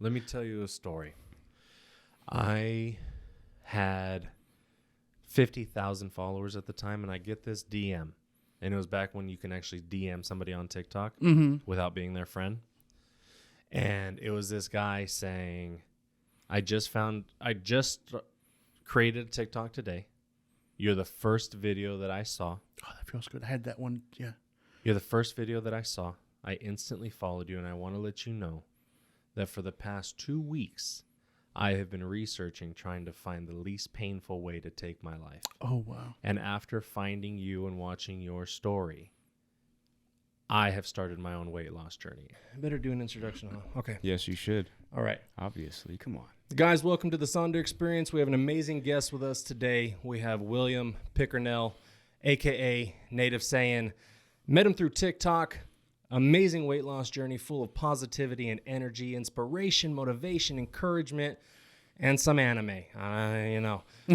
Let me tell you a story. I had 50,000 followers at the time, and I get this DM. And it was back when you can actually DM somebody on TikTok without being their friend. And it was this guy saying, I just created a TikTok today. You're the first video that I saw. Oh, that feels good. I had that one. Yeah. You're the first video that I saw. I instantly followed you, and I want to let you know that for the past 2 weeks, I have been researching, trying to find the least painful way to take my life. Oh, wow. And after finding you and watching your story, I have started my own weight loss journey. I better do an introduction, huh? Okay. Yes, you should. All right. Obviously. Come on. Guys, welcome to the Sonder Experience. We have an amazing guest with us today. We have William Pickernell, a.k.a. NativeSaiyan. Met him through TikTok. Amazing weight loss journey full of positivity and energy, inspiration, motivation, encouragement, and some anime.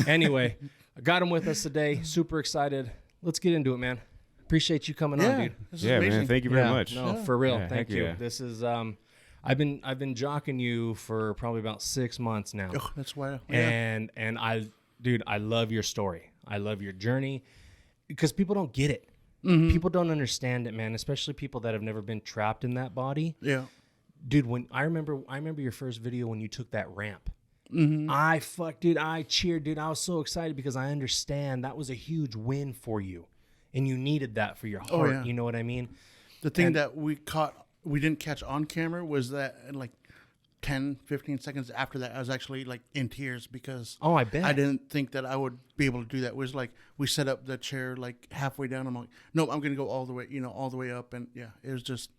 Anyway, I got him with us today. Super excited. Let's get into it, man. Appreciate you coming on, dude. Yeah, man. Thank you very much. No, for real. Yeah, Thank you. yeah. This is I've been jocking you for probably about 6 months now. Oh, that's why. Yeah. And I love your story. I love your journey because people don't get it. Mm-hmm. People don't understand it, man, especially people that have never been trapped in that body. Yeah. Dude, when I remember your first video when you took that ramp. Mm-hmm. I cheered, dude. I was so excited because I understand that was a huge win for you. And you needed that for your heart. Oh, yeah. You know what I mean? The thing that we didn't catch on camera was that like 10, 15 seconds after that, I was actually like in tears because I bet. I didn't think that I would be able to do that. It was like we set up the chair like halfway down. I'm like, no, I'm going to go all the way up. And yeah, it was just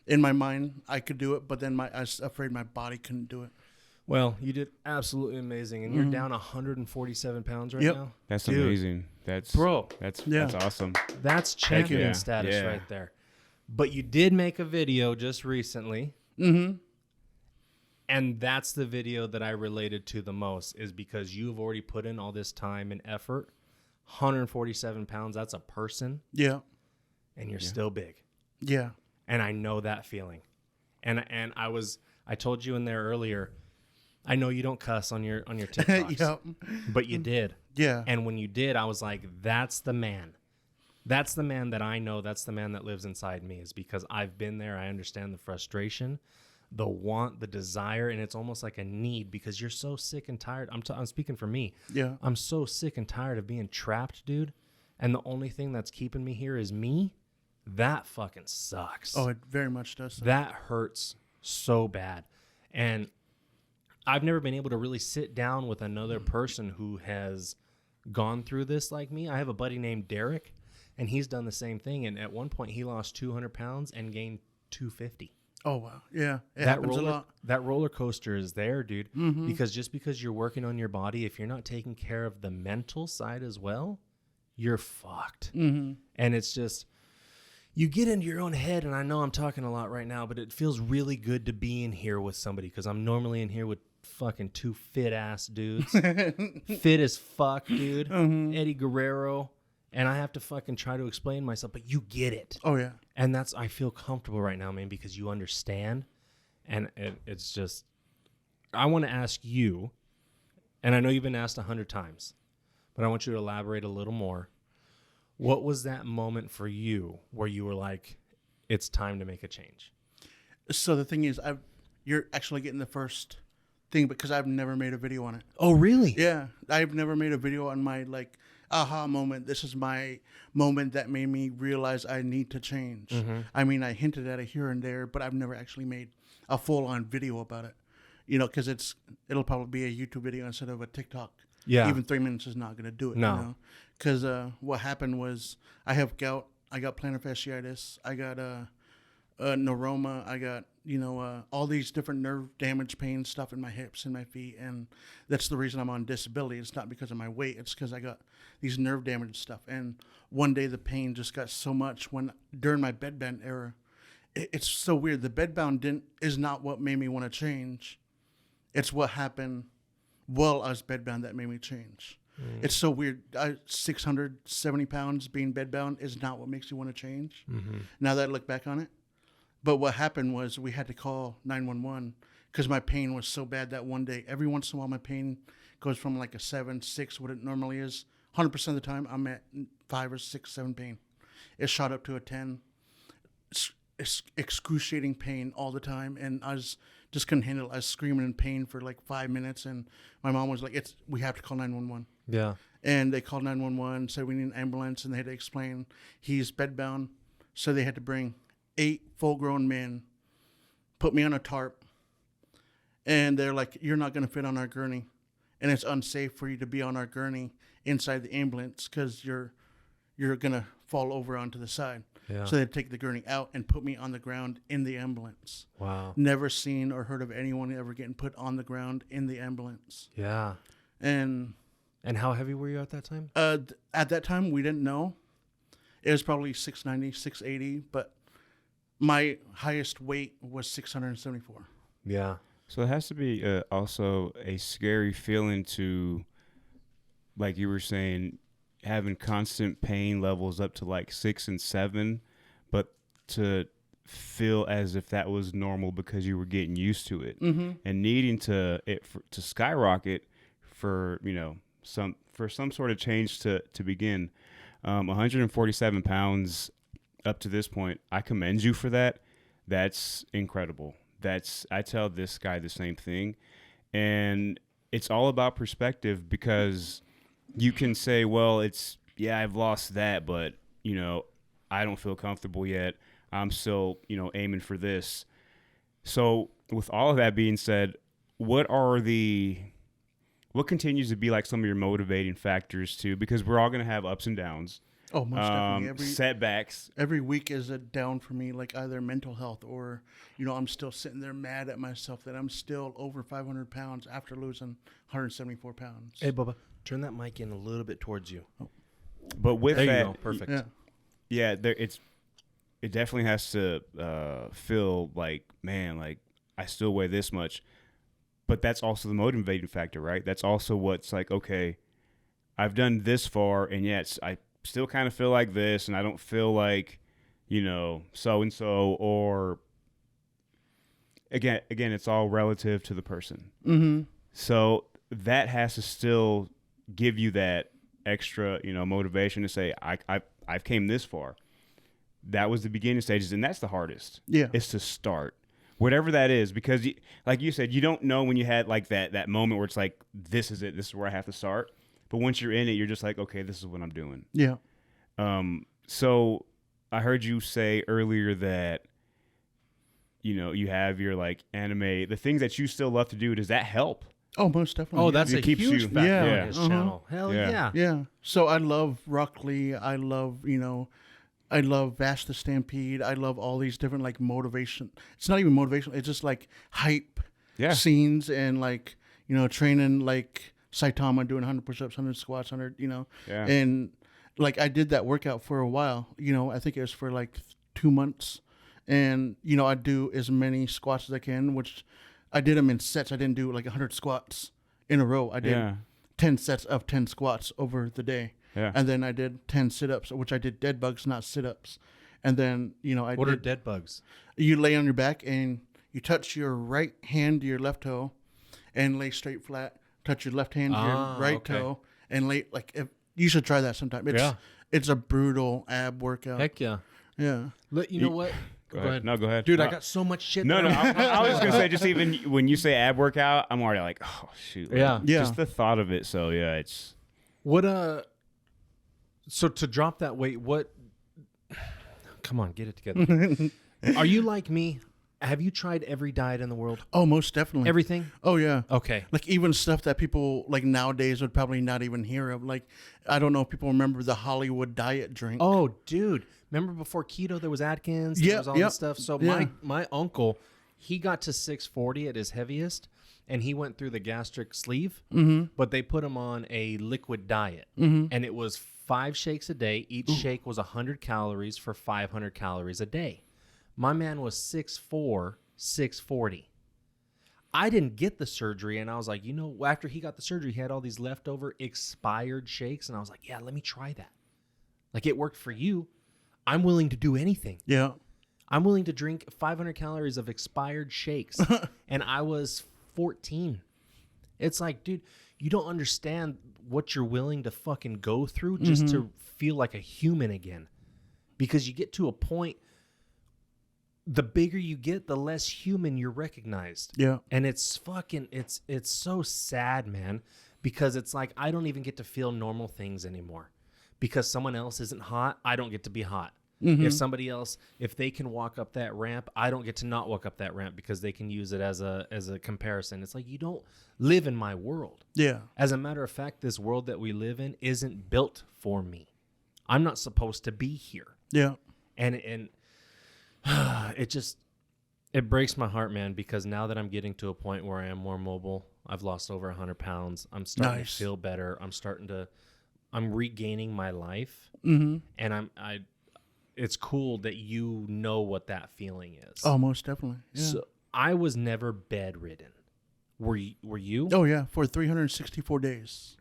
in my mind, I could do it. But then I was afraid my body couldn't do it. Well, you did absolutely amazing. And you're down 147 pounds right now. That's Dude. amazing. That's awesome. That's champion status right there. But you did make a video just recently. Mm-hmm. And that's the video that I related to the most is because you've already put in all this time and effort. 147 pounds, that's a person. Yeah. And you're still big. Yeah. And I know that feeling. And I told you in there earlier, I know you don't cuss on your TikToks. Yep. But you did. Yeah. And when you did, I was like, that's the man. That's the man that I know. That's the man that lives inside me is because I've been there. I understand the frustration, the want, the desire, and it's almost like a need because you're so sick and tired. I'm speaking for me. Yeah. I'm so sick and tired of being trapped, dude. And the only thing that's keeping me here is me. That fucking sucks. Oh, it very much does. That hurts so bad. And I've never been able to really sit down with another person who has gone through this like me. I have a buddy named Derek, and he's done the same thing. And at one point, he lost 200 pounds and gained 250. Oh, wow. Yeah. It happens a lot. That roller coaster is there, dude. Mm-hmm. Because just because you're working on your body, if you're not taking care of the mental side as well, you're fucked. Mm-hmm. And it's just, you get into your own head, and I know I'm talking a lot right now, but it feels really good to be in here with somebody because I'm normally in here with fucking two fit-ass dudes. Fit as fuck, dude. Mm-hmm. Eddie Guerrero. And I have to fucking try to explain myself, but you get it. Oh, yeah. And I feel comfortable right now, man, because you understand. And it's just, I want to ask you, and I know you've been asked 100 times, but I want you to elaborate a little more. What was that moment for you where you were like, it's time to make a change? So the thing is, you're actually getting the first thing because I've never made a video on it. Oh, really? Yeah. I've never made a video on my, like, aha moment. This is my moment that made me realize I need to change. Mm-hmm. I mean, I hinted at it here and there, but I've never actually made a full-on video about it. You know, because it'll probably be a YouTube video instead of a TikTok. Yeah. Even 3 minutes is not going to do it. No. You know? Because what happened was I have gout. I got plantar fasciitis. I got neuroma. I got, all these different nerve damage pain stuff in my hips and my feet. And that's the reason I'm on disability. It's not because of my weight. It's because I got these nerve damage stuff. And one day the pain just got so much during my bedbound era. It's so weird. The bedbound is not what made me want to change. It's what happened while I was bedbound that made me change. Mm. It's so weird. 670 pounds being bedbound is not what makes you want to change. Mm-hmm. Now that I look back on it. But what happened was we had to call 911 because my pain was so bad that one day. Every once in a while, my pain goes from like a 7, 6, what it normally is. 100% of the time, I'm at 5 or 6, 7 pain. It shot up to a 10. It's excruciating pain all the time, and I just couldn't handle it. I was screaming in pain for like 5 minutes, and my mom was like, we have to call 911. Yeah. And they called 911, said we need an ambulance, and they had to explain he's bedbound. So they had to bring 8 full-grown men, put me on a tarp, and they're like, you're not going to fit on our gurney, and it's unsafe for you to be on our gurney inside the ambulance because you're going to fall over onto the side. Yeah. So they'd take the gurney out and put me on the ground in the ambulance. Wow. Never seen or heard of anyone ever getting put on the ground in the ambulance. Yeah. And how heavy were you at that time? At that time, we didn't know. It was probably 690, 680, but my highest weight was 674. Yeah. So it has to be also a scary feeling to, like you were saying, having constant pain levels up to like 6 and 7, but to feel as if that was normal because you were getting used to it, and needing to skyrocket for some sort of change to begin. 147 pounds up to this point, I commend you for that. That's incredible. I tell this guy the same thing, and it's all about perspective, because you can say, well, I've lost that, but I don't feel comfortable yet. I'm still, aiming for this. So with all of that being said, what continues to be like some of your motivating factors too? Because we're all going to have ups and downs. Oh, most definitely. Setbacks. Every week is a down for me, like either mental health or, I'm still sitting there mad at myself that I'm still over 500 pounds after losing 174 pounds. Hey, Bubba, turn that mic in a little bit towards you. Oh. But with there that, you go. Perfect. Yeah, it definitely has to feel like, man, like I still weigh this much. But that's also the motivating factor, right? That's also what's like, okay, I've done this far, and yet I still kind of feel like this, and I don't feel like, so-and-so, or again, it's all relative to the person. Mm-hmm. So that has to still give you that extra, motivation to say, I've came this far. That was the beginning stages, and that's the hardest. Yeah. Is to start. Whatever that is, because like you said, you don't know when you had like that moment where it's like, this is it. This is where I have to start. But once you're in it, you're just like, okay, this is what I'm doing. Yeah. So I heard you say earlier that, you have your like anime, the things that you still love to do. Does that help? Oh, most definitely. Oh, that's a huge factor on his channel. Hell yeah. Yeah. So I love Rock Lee. I love, I love Vash the Stampede. I love all these different like motivation. It's not even motivational. It's just like hype scenes and like, training like Saitama doing 100 push-ups, 100 squats, 100, and like I did that workout for a while, I think it was for like 2 months, and, I do as many squats as I can, which I did them in sets. I didn't do like 100 squats in a row. I did 10 sets of 10 squats over the day. Yeah. And then I did 10 sit-ups, which I did dead bugs, not sit-ups. And then, What are dead bugs? You lay on your back and you touch your right hand to your left toe and lay straight flat. Touch your left hand to your right toe and lay you should try that sometime. It's a brutal ab workout. Heck yeah. Yeah. You know what? Go ahead. No, go ahead. Dude, I got so much shit. No. I was just going to say, just even when you say ab workout, I'm already like, oh, shoot. Like, just the thought of it. So, yeah, it's. So to drop that weight, come on, get it together. Are you like me? Have you tried every diet in the world? Oh, most definitely. Everything? Oh, yeah. Okay. Like even stuff that people like nowadays would probably not even hear of. Like, I don't know if people remember the Hollywood diet drink. Oh, dude. Remember before keto, there was Atkins, there was all this stuff. So my uncle, he got to 640 at his heaviest, and he went through the gastric sleeve, but they put him on a liquid diet. And it was 5 shakes a day. Each shake was 100 calories for 500 calories a day. My man was 6'4", 640. I didn't get the surgery, and I was like, after he got the surgery, he had all these leftover expired shakes, and I was like, yeah, let me try that. Like, it worked for you. I'm willing to do anything. Yeah. I'm willing to drink 500 calories of expired shakes. And I was 14. It's like, dude, you don't understand what you're willing to fucking go through just to feel like a human again. Because you get to a point, the bigger you get, the less human you're recognized. Yeah. And it's fucking, it's so sad, man. Because it's like, I don't even get to feel normal things anymore. Because someone else isn't hot, I don't get to be hot. If somebody else, if they can walk up that ramp, I don't get to not walk up that ramp because they can use it as a comparison. It's like, you don't live in my world. Yeah. As a matter of fact, this world that we live in isn't built for me. I'm not supposed to be here. Yeah. And it breaks my heart, man, because now that I'm getting to a point where I am more mobile, I've lost over 100 pounds. I'm starting to feel better. I'm regaining my life. And it's cool that you know what that feeling is. Oh, most definitely. Yeah. So I was never bedridden. Were you? Oh, yeah. For 364 days.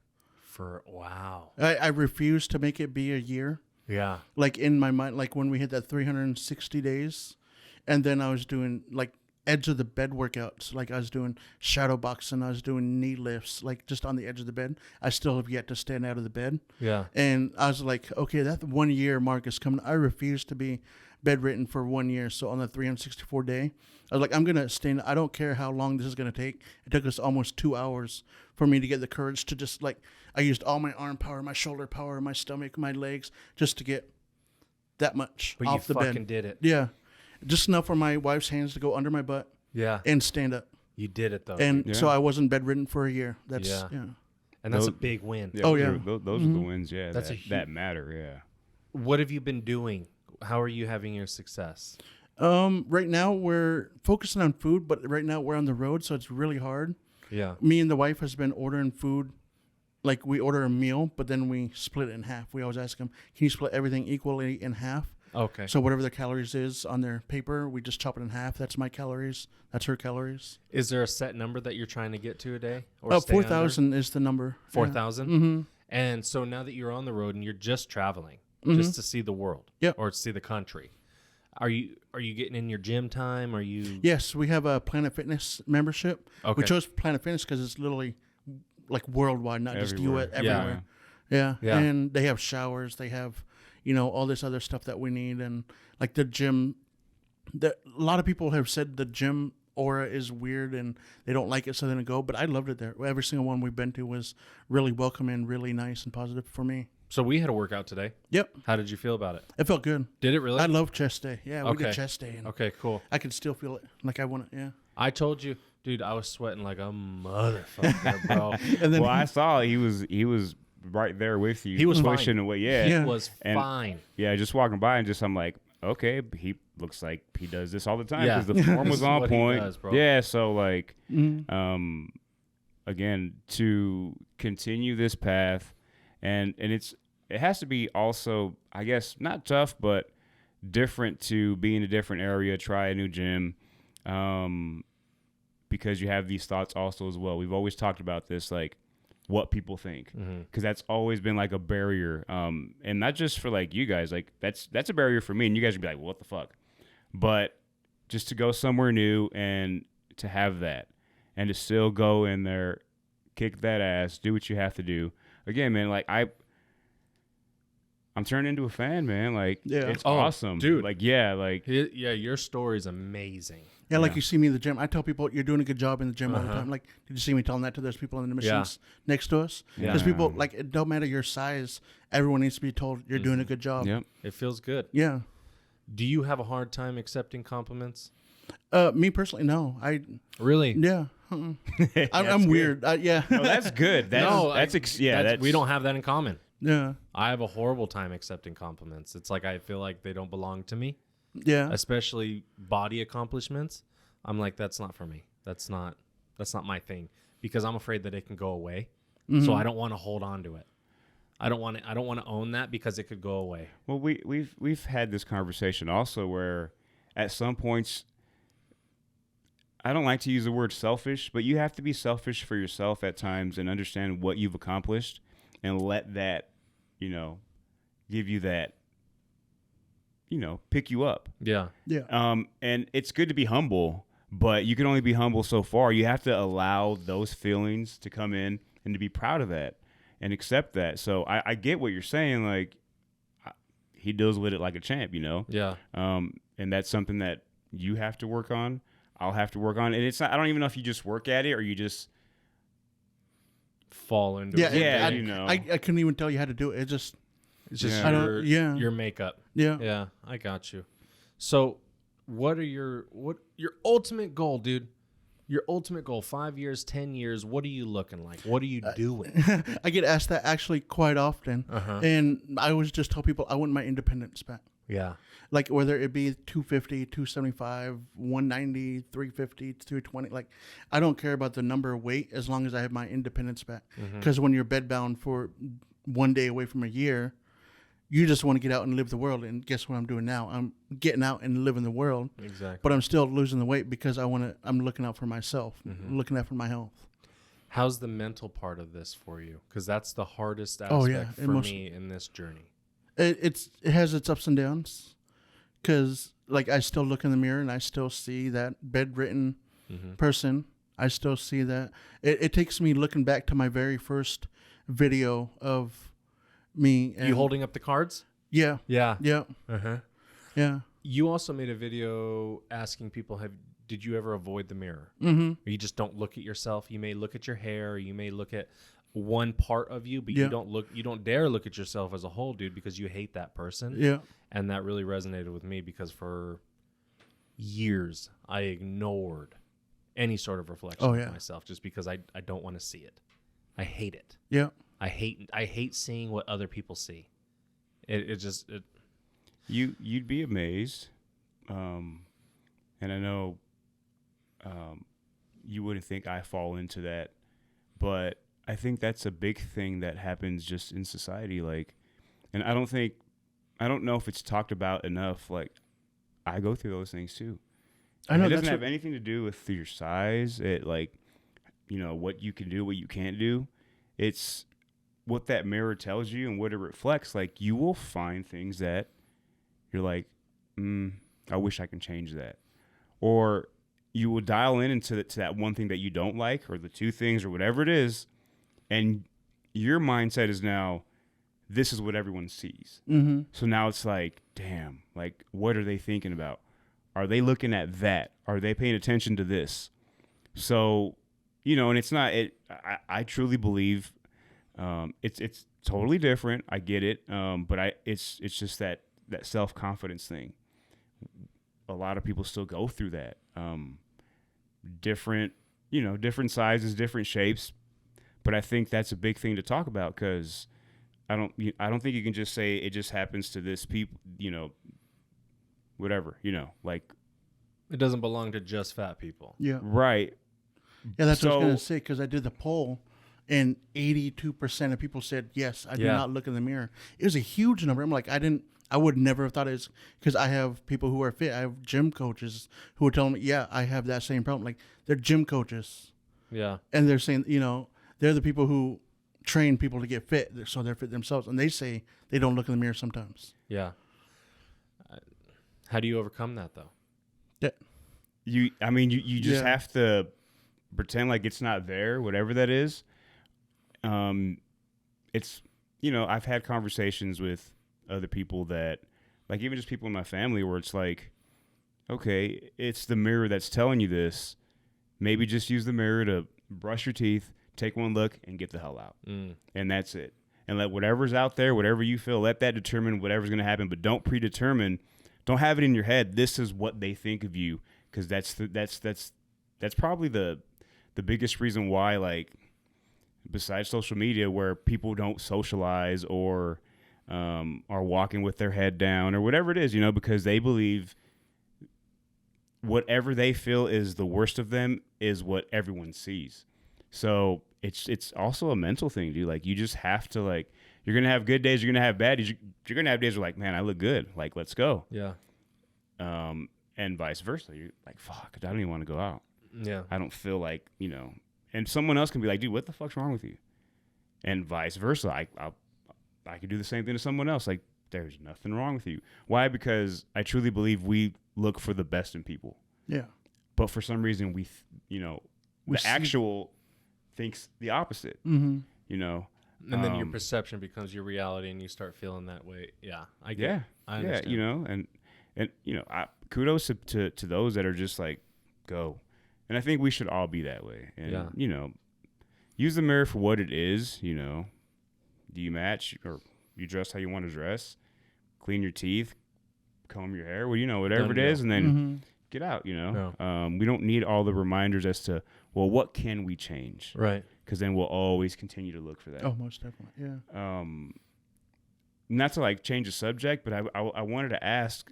Wow. I refused to make it be a year. Yeah. Like in my mind, like when we hit that 360 days, and then I was doing like edge of the bed workouts. Like I was doing shadow boxing, I was doing knee lifts, like just on the edge of the bed. I still have yet to stand out of the bed. Yeah. And I was like, okay, that 1 year mark is coming. I refuse to be bedridden for 1 year. So on the 364 day, I was like, I'm going to stand. I don't care how long this is going to take. It took us almost 2 hours for me to get the courage to just like, I used all my arm power, my shoulder power, my stomach, my legs, just to get that much But off the you bed. fucking did it. Yeah. Just enough for my wife's hands to go under my butt. Yeah. And stand up. You did it, though. And so I wasn't bedridden for a year. That's, yeah. And that's a big win. Yeah, Oh, yeah. Those are the wins, yeah. That's that matter, yeah. What have you been doing? How are you having your success? Right now we're focusing on food, but right now we're on the road, so it's really hard. Yeah. Me and the wife has been ordering food. Like we order a meal, but then we split it in half. We always ask them, can you split everything equally in half? Okay. So whatever the calories is on their paper, we just chop it in half. That's my calories. That's her calories. Is there a set number that you're trying to get to a day? Or 4,000 is the number. 4,000? Mm-hmm. And so now that you're on the road and you're just traveling, just to see the world, Yep. or to see the country, are you getting in your gym time? Are you? Yes, we have a Planet Fitness membership. Okay. We chose Planet Fitness because it's literally like worldwide, not Everywhere. just everywhere. Yeah. Yeah. And they have showers. They have, all this other stuff that we need. And like the gym, a lot of people have said the gym aura is weird and they don't like it, so they don't go. But I loved it there. Every single one we've been to was really welcoming, really nice and positive for me. So we had a workout today. Yep. How did you feel about it? It felt good. Did it really? I love chest day. Yeah, we Okay. did chest day. And Okay, cool. I can still feel it. Like I want to, yeah. I told you, dude, I was sweating like a motherfucker, bro. And then Well, I saw he was right there with you. He was pushing fine. away. Yeah. Yeah. It was And- fine. Yeah, just walking by and I'm like, okay, he looks like he does this all the time Yeah. because the form This was is on what he point. does, bro. Yeah, so like, Mm-hmm. again, to continue this path, and it has to be also, I guess, not tough, but different to be in a different area, try a new gym, because you have these thoughts also as well. We've always talked about this, like what people think, because that's always been like a barrier, and not just for like you guys, like that's a barrier for me, and you guys would be like, well, what the fuck? But just to go somewhere new and to have that, and to still go in there, kick that ass, do what you have to do. Again, man, like I'm turning into a fan, man. Like, Yeah. it's Oh, awesome, dude. Like, yeah, like Yeah, your story's amazing. Yeah, like Yeah. you see me in the gym. I tell people you're doing a good job in the gym all the time. Like, did you see me telling that to those people in the machines next to us? Yeah. Because people, like, it don't matter your size. Everyone needs to be told you're doing a good job. yep. It feels good. Yeah. Do you have a hard time accepting compliments? Me personally, no. Really? Yeah. I'm weird. Yeah. No, that's good. We don't have that in common. Yeah. I have a horrible time accepting compliments. It's like I feel like they don't belong to me, Yeah. especially body accomplishments. I'm like, that's not for me. That's not my thing, because I'm afraid that it can go away. So I don't want to hold on to it. I don't want to own that because it could go away. Well, we've had this conversation also where at some points, I don't like to use the word selfish, but you have to be selfish for yourself at times and understand what you've accomplished and let that, give you that, pick you up. Yeah. Yeah. And it's good to be humble, but you can only be humble so far. You have to allow those feelings to come in and to be proud of that and accept that. So I get what you're saying. Like, he deals with it like a champ, Yeah. And that's something that you have to work on. I'll have to work on. And it's not, I don't even know if you just work at it or you just fall into Yeah. it. Yeah, I couldn't even tell you how to do it. It's just Yeah. your makeup. Yeah. Yeah, I got you. So, what your ultimate goal, dude? Your ultimate goal, 5 years, 10 years, what are you looking like? What are you doing? I get asked that actually quite often. And I always just tell people I want my independence back. Yeah. Like whether it be 250, 275, 190, 350, 220. Like I don't care about the number of weight as long as I have my independence back. Because when you're bedbound for one day away from a year, you just want to get out and live the world. And guess what I'm doing now? I'm getting out and living the world. Exactly. But I'm still losing the weight because I'm looking out for myself, looking out for my health. How's the mental part of this for you? Because that's the hardest aspect for me in this journey. It has its ups and downs. Because like I still look in the mirror and I still see that bedridden person. I still see that. It takes me looking back to my very first video of me. And you holding up the cards? Yeah. Yeah. Yeah. Yeah. You also made a video asking people, did you ever avoid the mirror? Or you just don't look at yourself. You may look at your hair, or you may look at one part of you, but you don't dare look at yourself as a whole, dude, because you hate that person. Yeah. And that really resonated with me because for years I ignored any sort of reflection of myself just because I don't want to see it. I hate it. Yeah. I hate seeing what other people see. You'd be amazed, and I know you wouldn't think I fall into that, but I think that's a big thing that happens just in society. Like, and I don't know if it's talked about enough. Like, I go through those things too. I know it doesn't have anything to do with your size. It what you can do, what you can't do. It's what that mirror tells you and what it reflects. Like, you will find things that you're like, I wish I can change that. Or you will dial into that one thing that you don't like, or the two things, or whatever it is, and your mindset is now, this is what everyone sees. So now it's like, damn, like, what are they thinking about? Are they looking at that? Are they paying attention to this? So, and it's not, I truly believe it's totally different. I get it. But it's just that self-confidence thing. A lot of people still go through that. Different sizes, different shapes. But I think that's a big thing to talk about, because I don't think you can just say it just happens to this people, whatever, like, it doesn't belong to just fat people. Yeah. Right. Yeah, that's what I was going to say, because I did the poll, and 82% of people said, yes, I do not look in the mirror. It was a huge number. I'm like, I would never have thought it was, because I have people who are fit. I have gym coaches who are telling me, yeah, I have that same problem. Like, they're gym coaches. Yeah. And they're saying, they're the people who train people to get fit, so they're fit themselves. And they say they don't look in the mirror sometimes. Yeah. How do you overcome that, though? Yeah. You just have to pretend like it's not there, whatever that is. It's, I've had conversations with other people that, like, even just people in my family, where it's like, okay, it's the mirror that's telling you this. Maybe just use the mirror to brush your teeth, take one look, and get the hell out. And that's it. And let whatever's out there, whatever you feel, let that determine whatever's going to happen. But don't predetermine. Don't have it in your head, this is what they think of you, because that's probably the biggest reason why, like, besides social media, where people don't socialize or are walking with their head down or whatever it is, because they believe whatever they feel is the worst of them is what everyone sees. So it's also a mental thing, dude. Like, you just have to, like, you're going to have good days, you're going to have bad days. You're going to have days where, like, man, I look good. Like, let's go. Yeah. And vice versa. You're like, fuck, I don't even want to go out. Yeah. I don't feel like, and someone else can be like, dude, what the fuck's wrong with you? And vice versa. I could do the same thing to someone else. Like, there's nothing wrong with you. Why? Because I truly believe we look for the best in people. Yeah. But for some reason, the actual thinks the opposite. Mm-hmm. You know, And then your perception becomes your reality, and you start feeling that way. Yeah, I get. yeah, I understand. yeah. You know, and you know, kudos to those that are just like go. And I think we should all be that way. And you know, use the mirror for what it is. You know, do you match or you dress how you want to dress? Clean your teeth, comb your hair. Well, you know, whatever it is, and then get out. You know, we don't need all the reminders as to what can we change, Right? Because then we'll always continue to look for that. Oh, most definitely. Yeah. Not to like change the subject, but I wanted to ask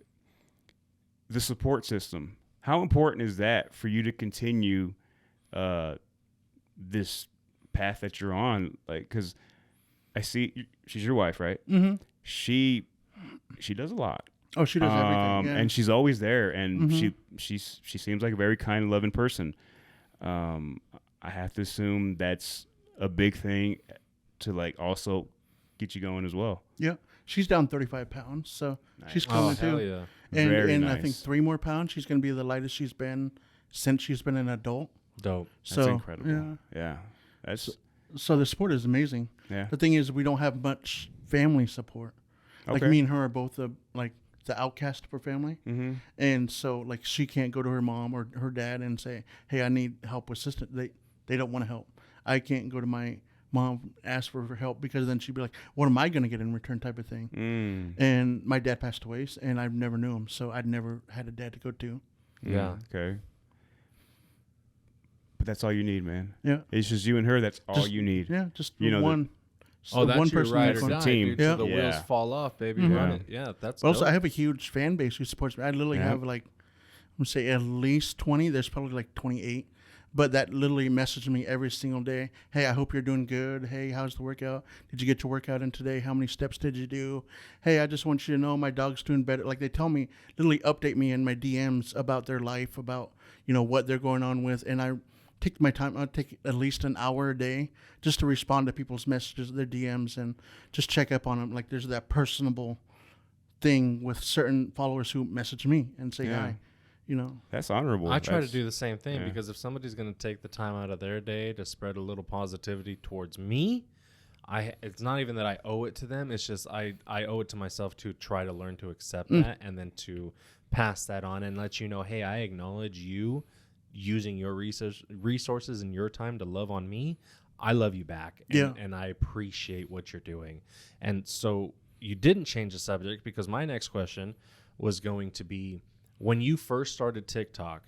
the support system. How important is that for you to continue this path that you're on? Like, because I see she's your wife, right? Mm-hmm. She does a lot. Oh, she does everything. Yeah. And she's always there, and Mm-hmm. she seems like a very kind and loving person. I have to assume that's a big thing to like also get you going as well. Yeah. She's down 35 pounds, so Nice. she's coming Hell too. yeah. And Very I nice. think 3 more pounds. She's going to be the lightest she's been since she's been an adult. Dope. So That's incredible. Yeah. Yeah. That's So the support is amazing. yeah. The thing is, we don't have much family support. Like Okay. me and her are both the outcast of her family, Mm-hmm. and so like she can't go to her mom or her dad and say, "Hey, I need help with assistance." They don't want to help. I can't go to my mom ask for help because then she'd be like, "What am I going to get in return?" type of thing. And my dad passed away, and I never knew him, so I'd never had a dad to go to. Yeah. Okay. But that's all you need, man. Yeah, It's just you and her. That's all Just- you need. yeah, just You know, one. Oh, that's one your person ride that's or on- die, team. dude. Yeah. So the wheels Yeah. fall off, baby. Mhm. Run it. Yeah, that's Also, dope. I have a huge fan base who supports me. I literally Yeah. have I'm gonna say at least 20. There's probably like 28, but that literally message me every single day. Hey, I hope you're doing good. Hey, how's the workout? Did you get your workout in today? How many steps did you do? Hey, I just want you to know my dog's doing better. Like they tell me, literally update me in my DMs about their life, about what they're going on with, and I take my time. I take at least an hour a day just to respond to people's messages, their DMs, and just check up on them. Like there's that personable thing with certain followers who message me and say Yeah. hi. That's honorable. I try to That's- do the same thing yeah. because if somebody's going to take the time out of their day to spread a little positivity towards me, it's not even that I owe it to them. It's just I owe it to myself to try to learn to accept that and then to pass that on and let you know, hey, I acknowledge you using your resources and your time to love on me. I love you back, and I appreciate what you're doing. And so you didn't change the subject because my next question was going to be, when you first started TikTok,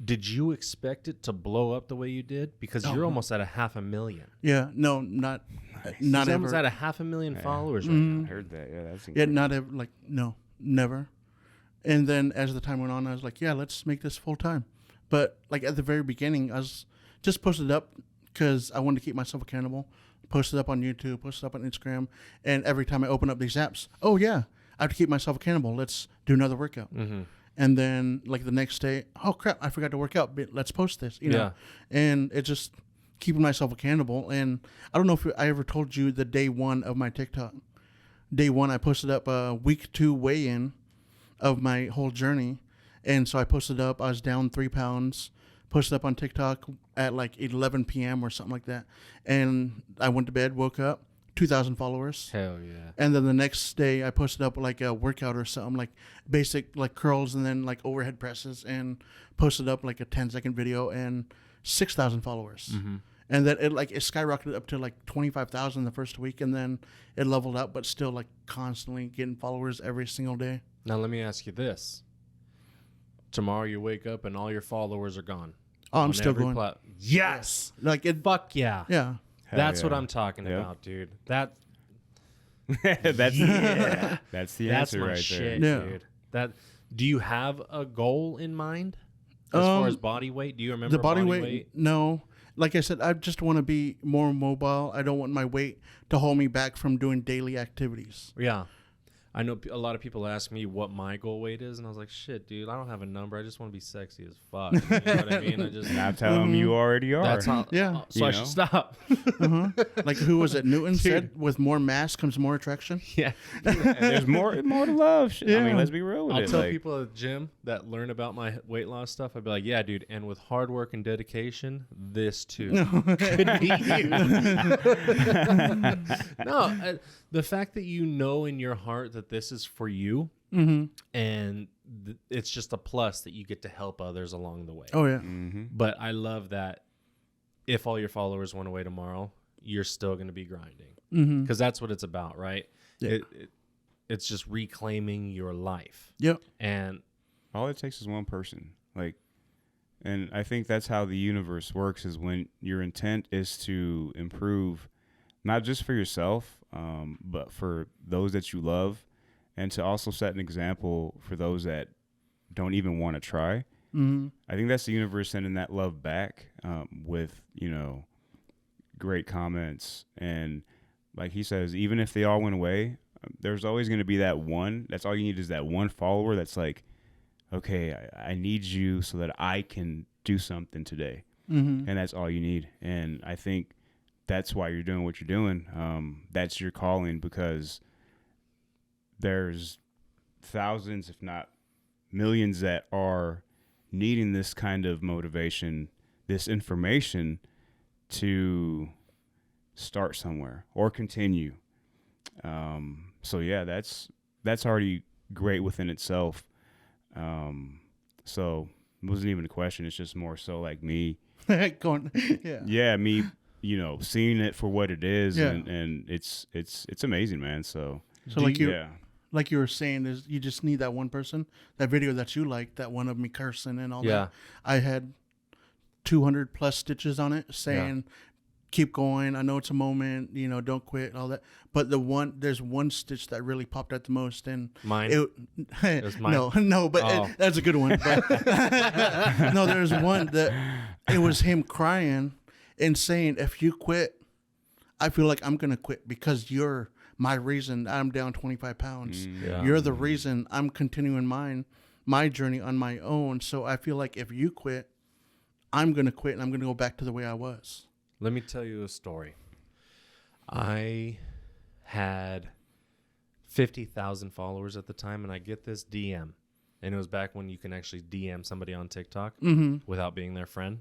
did you expect it to blow up the way you did? Because you're almost at 500,000. Yeah, no, not He's ever. almost at 500,000 followers right now. I heard that. Yeah, that's Yeah, incredible. not ever. Like no, never. And then as the time went on, I was like, yeah, let's make this full time. But like at the very beginning, I was just posted up because I wanted to keep myself accountable. Posted up on YouTube, posted up on Instagram, and every time I open up these apps, oh yeah, I have to keep myself accountable. Let's do another workout. Mm-hmm. And then like the next day, oh crap, I forgot to work out. But let's post this, Yeah. And it just keeping myself accountable. And I don't know if I ever told you the day one of my TikTok. Day one, I posted up a week 2 weigh-in of my whole journey. And so I posted up, I was down 3 pounds, posted up on TikTok at like 11 p.m. or something like that. And I went to bed, woke up, 2,000 followers. Hell yeah. And then the next day I posted up like a workout or something, like basic like curls and then like overhead presses, and posted up like a 10-second video and 6,000 followers. Mm-hmm. And then it skyrocketed up to like 25,000 the first week, and then it leveled out, but still like constantly getting followers every single day. Now let me ask you this. Tomorrow you wake up and all your followers are gone. Oh, I'm on still every going. Yes. Like it. Fuck yeah. Yeah. Hell That's what yeah. I'm talking Yep. about, dude. That's that's yeah. that's the That's answer my right shit, Yeah. dude. Do you have a goal in mind as far as body weight? Do you remember The body weight, no. Like I said, I just want to be more mobile. I don't want my weight to hold me back from doing daily activities. Yeah. I know a lot of people ask me what my goal weight is, and I was like, shit, dude, I don't have a number. I just want to be sexy as fuck. You know what I mean? And I tell them you already are. That's how. Yeah. So I should stop. Like who was it? Newton said, "With more mass comes more attraction." Yeah. And there's more to love. I mean, let's be real with I'll it. tell people at the gym that learn about my weight loss stuff, I'd be like, yeah, dude, and with hard work and dedication, this too could be you. No, the fact that you know in your heart that this is for you, and it's just a plus that you get to help others along the way. Oh yeah. But I love that if all your followers went away tomorrow, you're still going to be grinding, because that's what it's about, right? Yeah. It's just reclaiming your life. Yep. And all it takes is one person. Like, and I think that's how the universe works, is when your intent is to improve, not just for yourself, but for those that you love, and to also set an example for those that don't even want to try. I think that's the universe sending that love back, with, great comments. And like he says, even if they all went away, there's always going to be that one. That's all you need, is that one follower that's like, okay, I need you so that I can do something today. And that's all you need. And I think that's why you're doing what you're doing. That's your calling, because there's thousands, if not millions, that are needing this kind of motivation, this information to start somewhere or continue. So yeah, that's already great within itself. So it wasn't even a question. It's just more so like me Going, me, seeing it for what it is. Yeah. And it's amazing, man. So like you were saying, is you just need that one person. That video that you liked, that one of me cursing and all that. I had 200 plus stitches on it saying, keep going. I know it's a moment, don't quit, all that. But there's one stitch that really popped out the most, and mine. It was mine. No, but that's a good one. But no, there's one that it was him crying and saying, if you quit, I feel like I'm gonna quit, because you're my reason I'm down 25 pounds. You're the reason I'm continuing my journey on my own. So I feel like if you quit, I'm gonna quit, and I'm gonna go back to the way I was. Let me tell you a story. I had 50,000 followers at the time, and I get this DM. And it was back when you can actually DM somebody on TikTok without being their friend.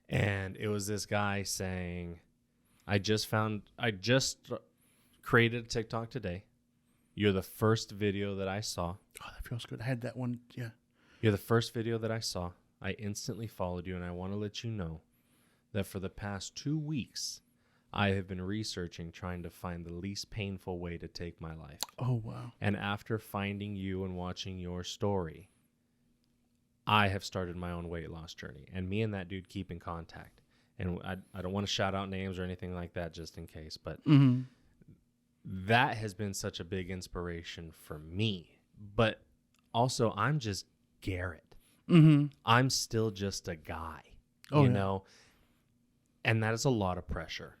And it was this guy saying, I just created a TikTok today. You're the first video that I saw. Oh, that feels good. I had that one. Yeah. You're the first video that I saw. I instantly followed you, and I want to let you know that for the past 2 weeks, I have been researching, trying to find the least painful way to take my life. Oh, wow. And after finding you and watching your story, I have started my own weight loss journey. And me and that dude keep in contact. And I don't want to shout out names or anything like that, just in case. But that has been such a big inspiration for me. But also, I'm just Garrett. I'm still just a guy, you know? And that is a lot of pressure.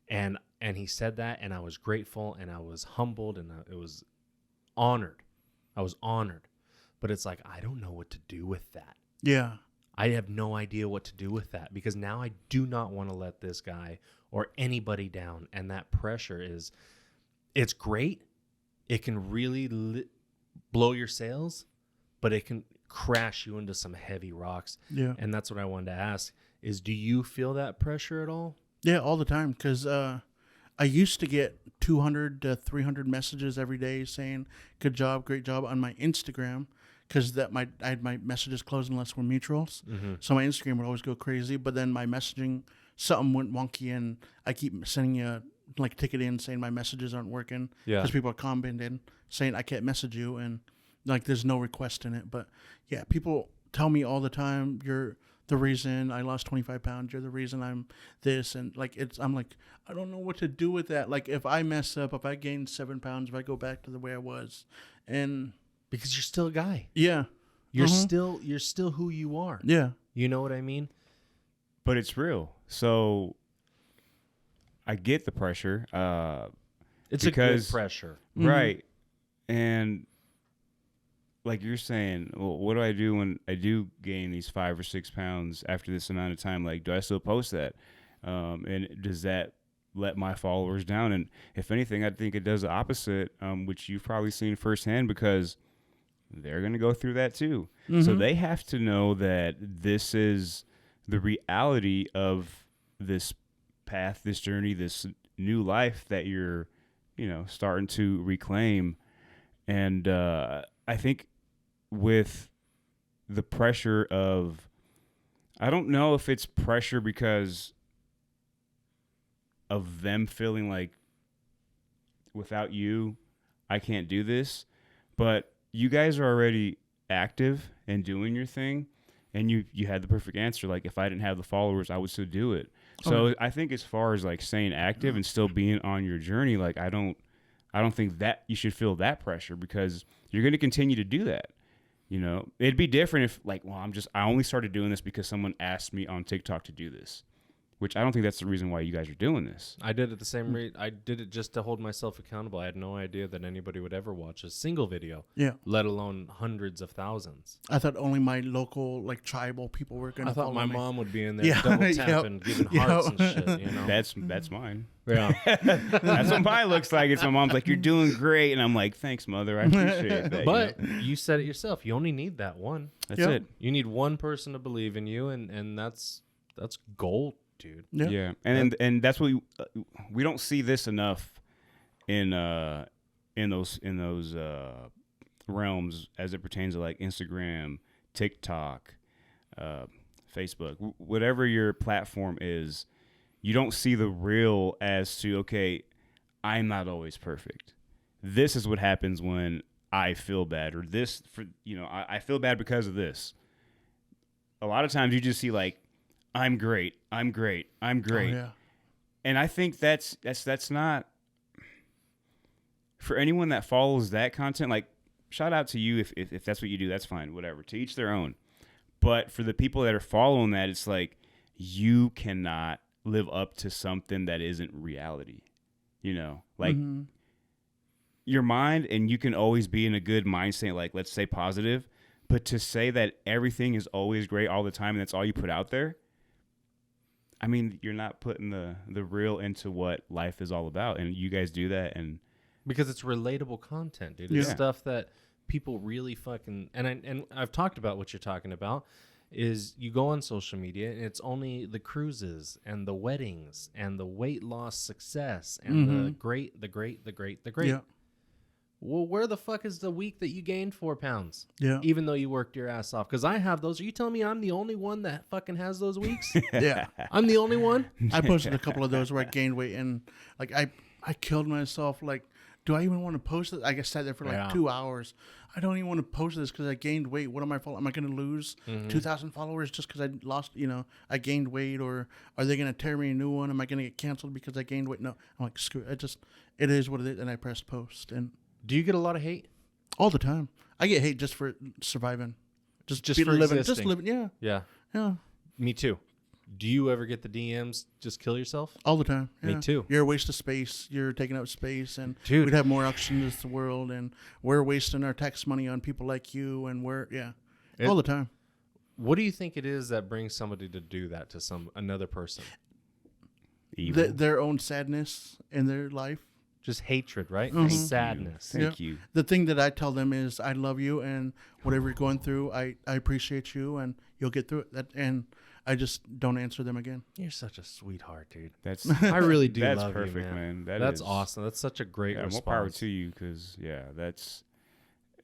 And he said that, and I was grateful, and I was humbled, and it was honored. I was honored. But it's like, I don't know what to do with that. Yeah. I have no idea what to do with that, because now I do not want to let this guy or anybody down. And that pressure it's great. It can really blow your sails, but it can crash you into some heavy rocks. Yeah. And that's what I wanted to ask is, do you feel that pressure at all? Yeah, all the time. Because I used to get 200 to 300 messages every day saying, good job, great job on my Instagram. Because I had my messages closed unless we're mutuals. So my Instagram would always go crazy. But then my messaging, something went wonky, and I keep sending you a ticket in saying my messages aren't working. Yeah. Because people are commenting saying I can't message you, and there's no request in it. But yeah, people tell me all the time, you're the reason I lost 25 pounds. You're the reason I'm this. And I'm like, I don't know what to do with that. Like, if I mess up, if I gain 7 pounds, if I go back to the way I was, and Because you're still a guy. yeah, You're still who you are. yeah, You know what I mean? But it's real. So I get the pressure. It's Because- a good pressure. Right. And like you're saying, well, what do I do when I do gain these 5 or 6 pounds after this amount of time? Like, do I still post that? And does that let my followers down? And if anything, I think it does the opposite, which you've probably seen firsthand, because they're going to go through that too. So they have to know that this is the reality of this path, this journey, this new life that you're, starting to reclaim. And I think with the pressure of, I don't know if it's pressure because of them feeling like without you, I can't do this, but you guys are already active and doing your thing, and you had the perfect answer. Like, if I didn't have the followers, I would still do it. So I think as far as like staying active and still being on your journey, like I don't think that you should feel that pressure, because you're going to continue to do that. It'd be different if like, well, I only started doing this because someone asked me on TikTok to do this, which I don't think that's the reason why you guys are doing this. I did it the same rate. I did it just to hold myself accountable. I had no idea that anybody would ever watch a single video, let alone hundreds of thousands. I thought only my local, like, tribal people were going to follow me. I thought my mom would be in there double tapping, giving hearts and shit, That's mine. Yeah. That's what mine looks like. It's my mom's like, you're doing great. And I'm like, thanks, mother. I appreciate that. But you said it yourself. You only need that one. That's it. You need one person to believe in you, and that's gold, dude. Yeah. And that's what we don't see this enough in those realms as it pertains to like Instagram, TikTok, Facebook, whatever your platform is. You don't see the real as to, okay, I'm not always perfect. This is what happens when I feel bad, or I feel bad because of this. A lot of times you just see like, I'm great. I'm great. I'm great. Oh, yeah. And I think that's not for anyone that follows that content. Like, shout out to you if that's what you do. That's fine. Whatever. To each their own. But for the people that are following that, it's like you cannot live up to something that isn't reality. Like your mind, and you can always be in a good mind state. Like, let's say positive, but to say that everything is always great all the time and that's all you put out there, I mean, you're not putting the real into what life is all about. And you guys do that. And because it's relatable content, dude. It's stuff that people really fucking, and I've talked about what you're talking about, is you go on social media and it's only the cruises and the weddings and the weight loss success and the great. Yeah. Well, where the fuck is the week that you gained 4 pounds? Yeah. Even though you worked your ass off. Because I have those. Are you telling me I'm the only one that fucking has those weeks? Yeah. I'm the only one? I posted a couple of those where I gained weight, and like I killed myself. Like, do I even want to post it? I sat there for like 2 hours. I don't even want to post this because I gained weight. What am I? Am I going to lose 2,000 followers just because I lost? I gained weight, or are they going to tear me a new one? Am I going to get canceled because I gained weight? No, I'm like, screw it. It is what it is, and I pressed post. And do you get a lot of hate? All the time. I get hate just for surviving, just for living, existing. Just living. Yeah. Me too. Do you ever get the DMs, just kill yourself? All the time. Yeah. Me too. You're a waste of space. You're taking up space. And dude, we'd have more oxygen in this world. And we're wasting our tax money on people like you. And all the time. What do you think it is that brings somebody to do that to another person? Their own sadness in their life. Just hatred, right? Sadness. Thank you. The thing that I tell them is, I love you, and whatever you're going through, I appreciate you, and you'll get through it. And I just don't answer them again. You're such a sweetheart, dude. I really do that's love perfect, you, man. That's awesome. That's such a great response. More power to you, because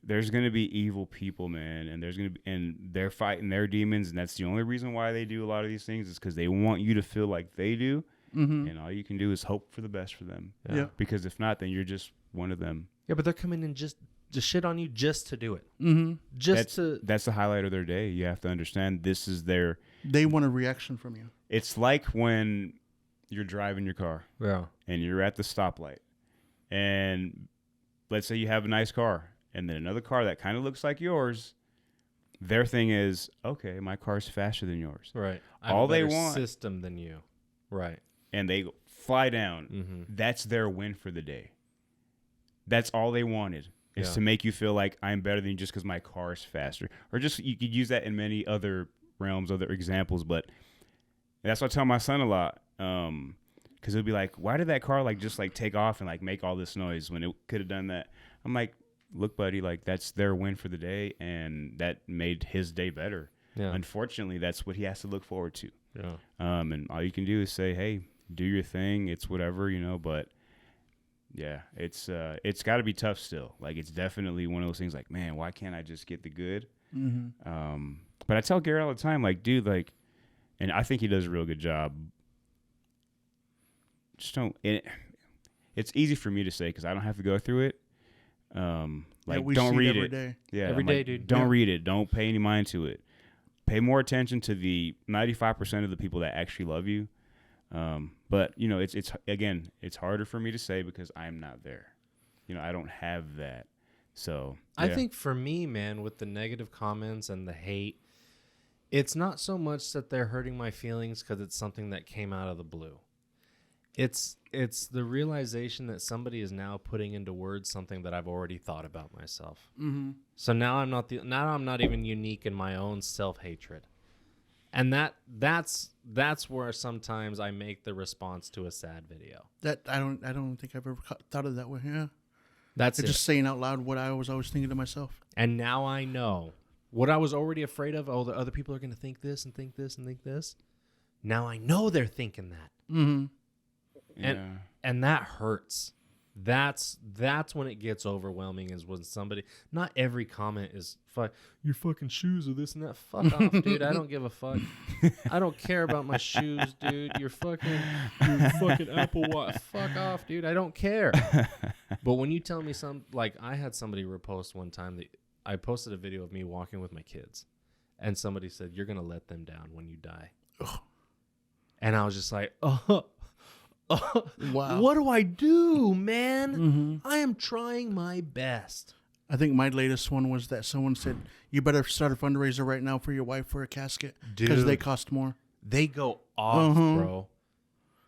there's gonna be evil people, man, and they're fighting their demons, and that's the only reason why they do a lot of these things, is because they want you to feel like they do. And all you can do is hope for the best for them. Yeah. Because if not, then you're just one of them. Yeah, but they're coming in just shit on you just to do it. That's the highlight of their day. You have to understand this is they want a reaction from you. It's like when you're driving your car. Yeah. And you're at the stoplight. And let's say you have a nice car, and then another car that kind of looks like yours. Their thing is, okay, my car's faster than yours. Right. All they want system than you. Right. And they fly down. That's their win for the day. That's all they wanted. is to make you feel like I'm better than you just because my car is faster. Or just, you could use that in many other realms, other examples. But that's what I tell my son a lot. Because it'll be like, why did that car like just like take off and like make all this noise when it could have done that? I'm like, look, buddy, like that's their win for the day, and that made his day better. Yeah. Unfortunately, that's what he has to look forward to. Yeah. And all you can do is say, hey, do your thing. It's whatever, you know. But yeah, it's got to be tough still. Like, it's definitely one of those things. Like, man, why can't I just get the good? Mm-hmm. But I tell Garrett all the time, like, dude, like, and I think he does a real good job. Just don't. It's easy for me to say because I don't have to go through it. Like, don't read it. Day. Yeah, every day, dude. Don't read it. Don't pay any mind to it. Pay more attention to the 95% of the people that actually love you. But you know, it's harder for me to say because I'm not there. You know, I don't have that. So yeah. I think for me, man, with the negative comments and the hate, it's not so much that they're hurting my feelings because it's something that came out of the blue. It's the realization that somebody is now putting into words something that I've already thought about myself. Mm-hmm. So now I'm not even unique in my own self-hatred. And that's where sometimes I make the response to a sad video. That I don't think I've ever thought of it that way. Yeah. That's just saying out loud what I was always thinking to myself. And now I know what I was already afraid of. Oh, the other people are going to think this and think this and think this. Now I know they're thinking that. Mm-hmm. And that hurts. That's when it gets overwhelming, is when somebody, not every comment is your fucking shoes or this and that. Fuck off, dude. I don't give a fuck. I don't care about my shoes, dude. Your fucking Apple Watch. Fuck off, dude. I don't care. But when you tell me like I had somebody repost one time that I posted a video of me walking with my kids, and somebody said, "You're gonna let them down when you die." Ugh. And I was just like, oh. Wow. What do I do, man? Mm-hmm. I am trying my best. I think my latest one was that someone said, you better start a fundraiser right now for your wife for a casket because they cost more. They go off, bro.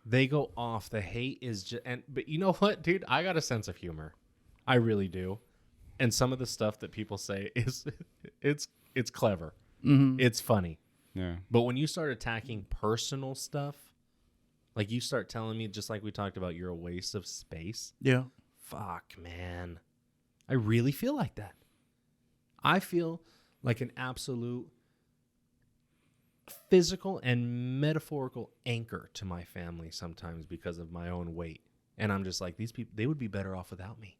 They go off. The hate is just, but you know what, dude? I got a sense of humor. I really do. And some of the stuff that people say is, it's clever. Mm-hmm. It's funny. Yeah. But when you start attacking personal stuff, like you start telling me, just like we talked about, you're a waste of space. Yeah. Fuck, man. I really feel like that. I feel like an absolute physical and metaphorical anchor to my family sometimes because of my own weight. And I'm just like, these people, they would be better off without me.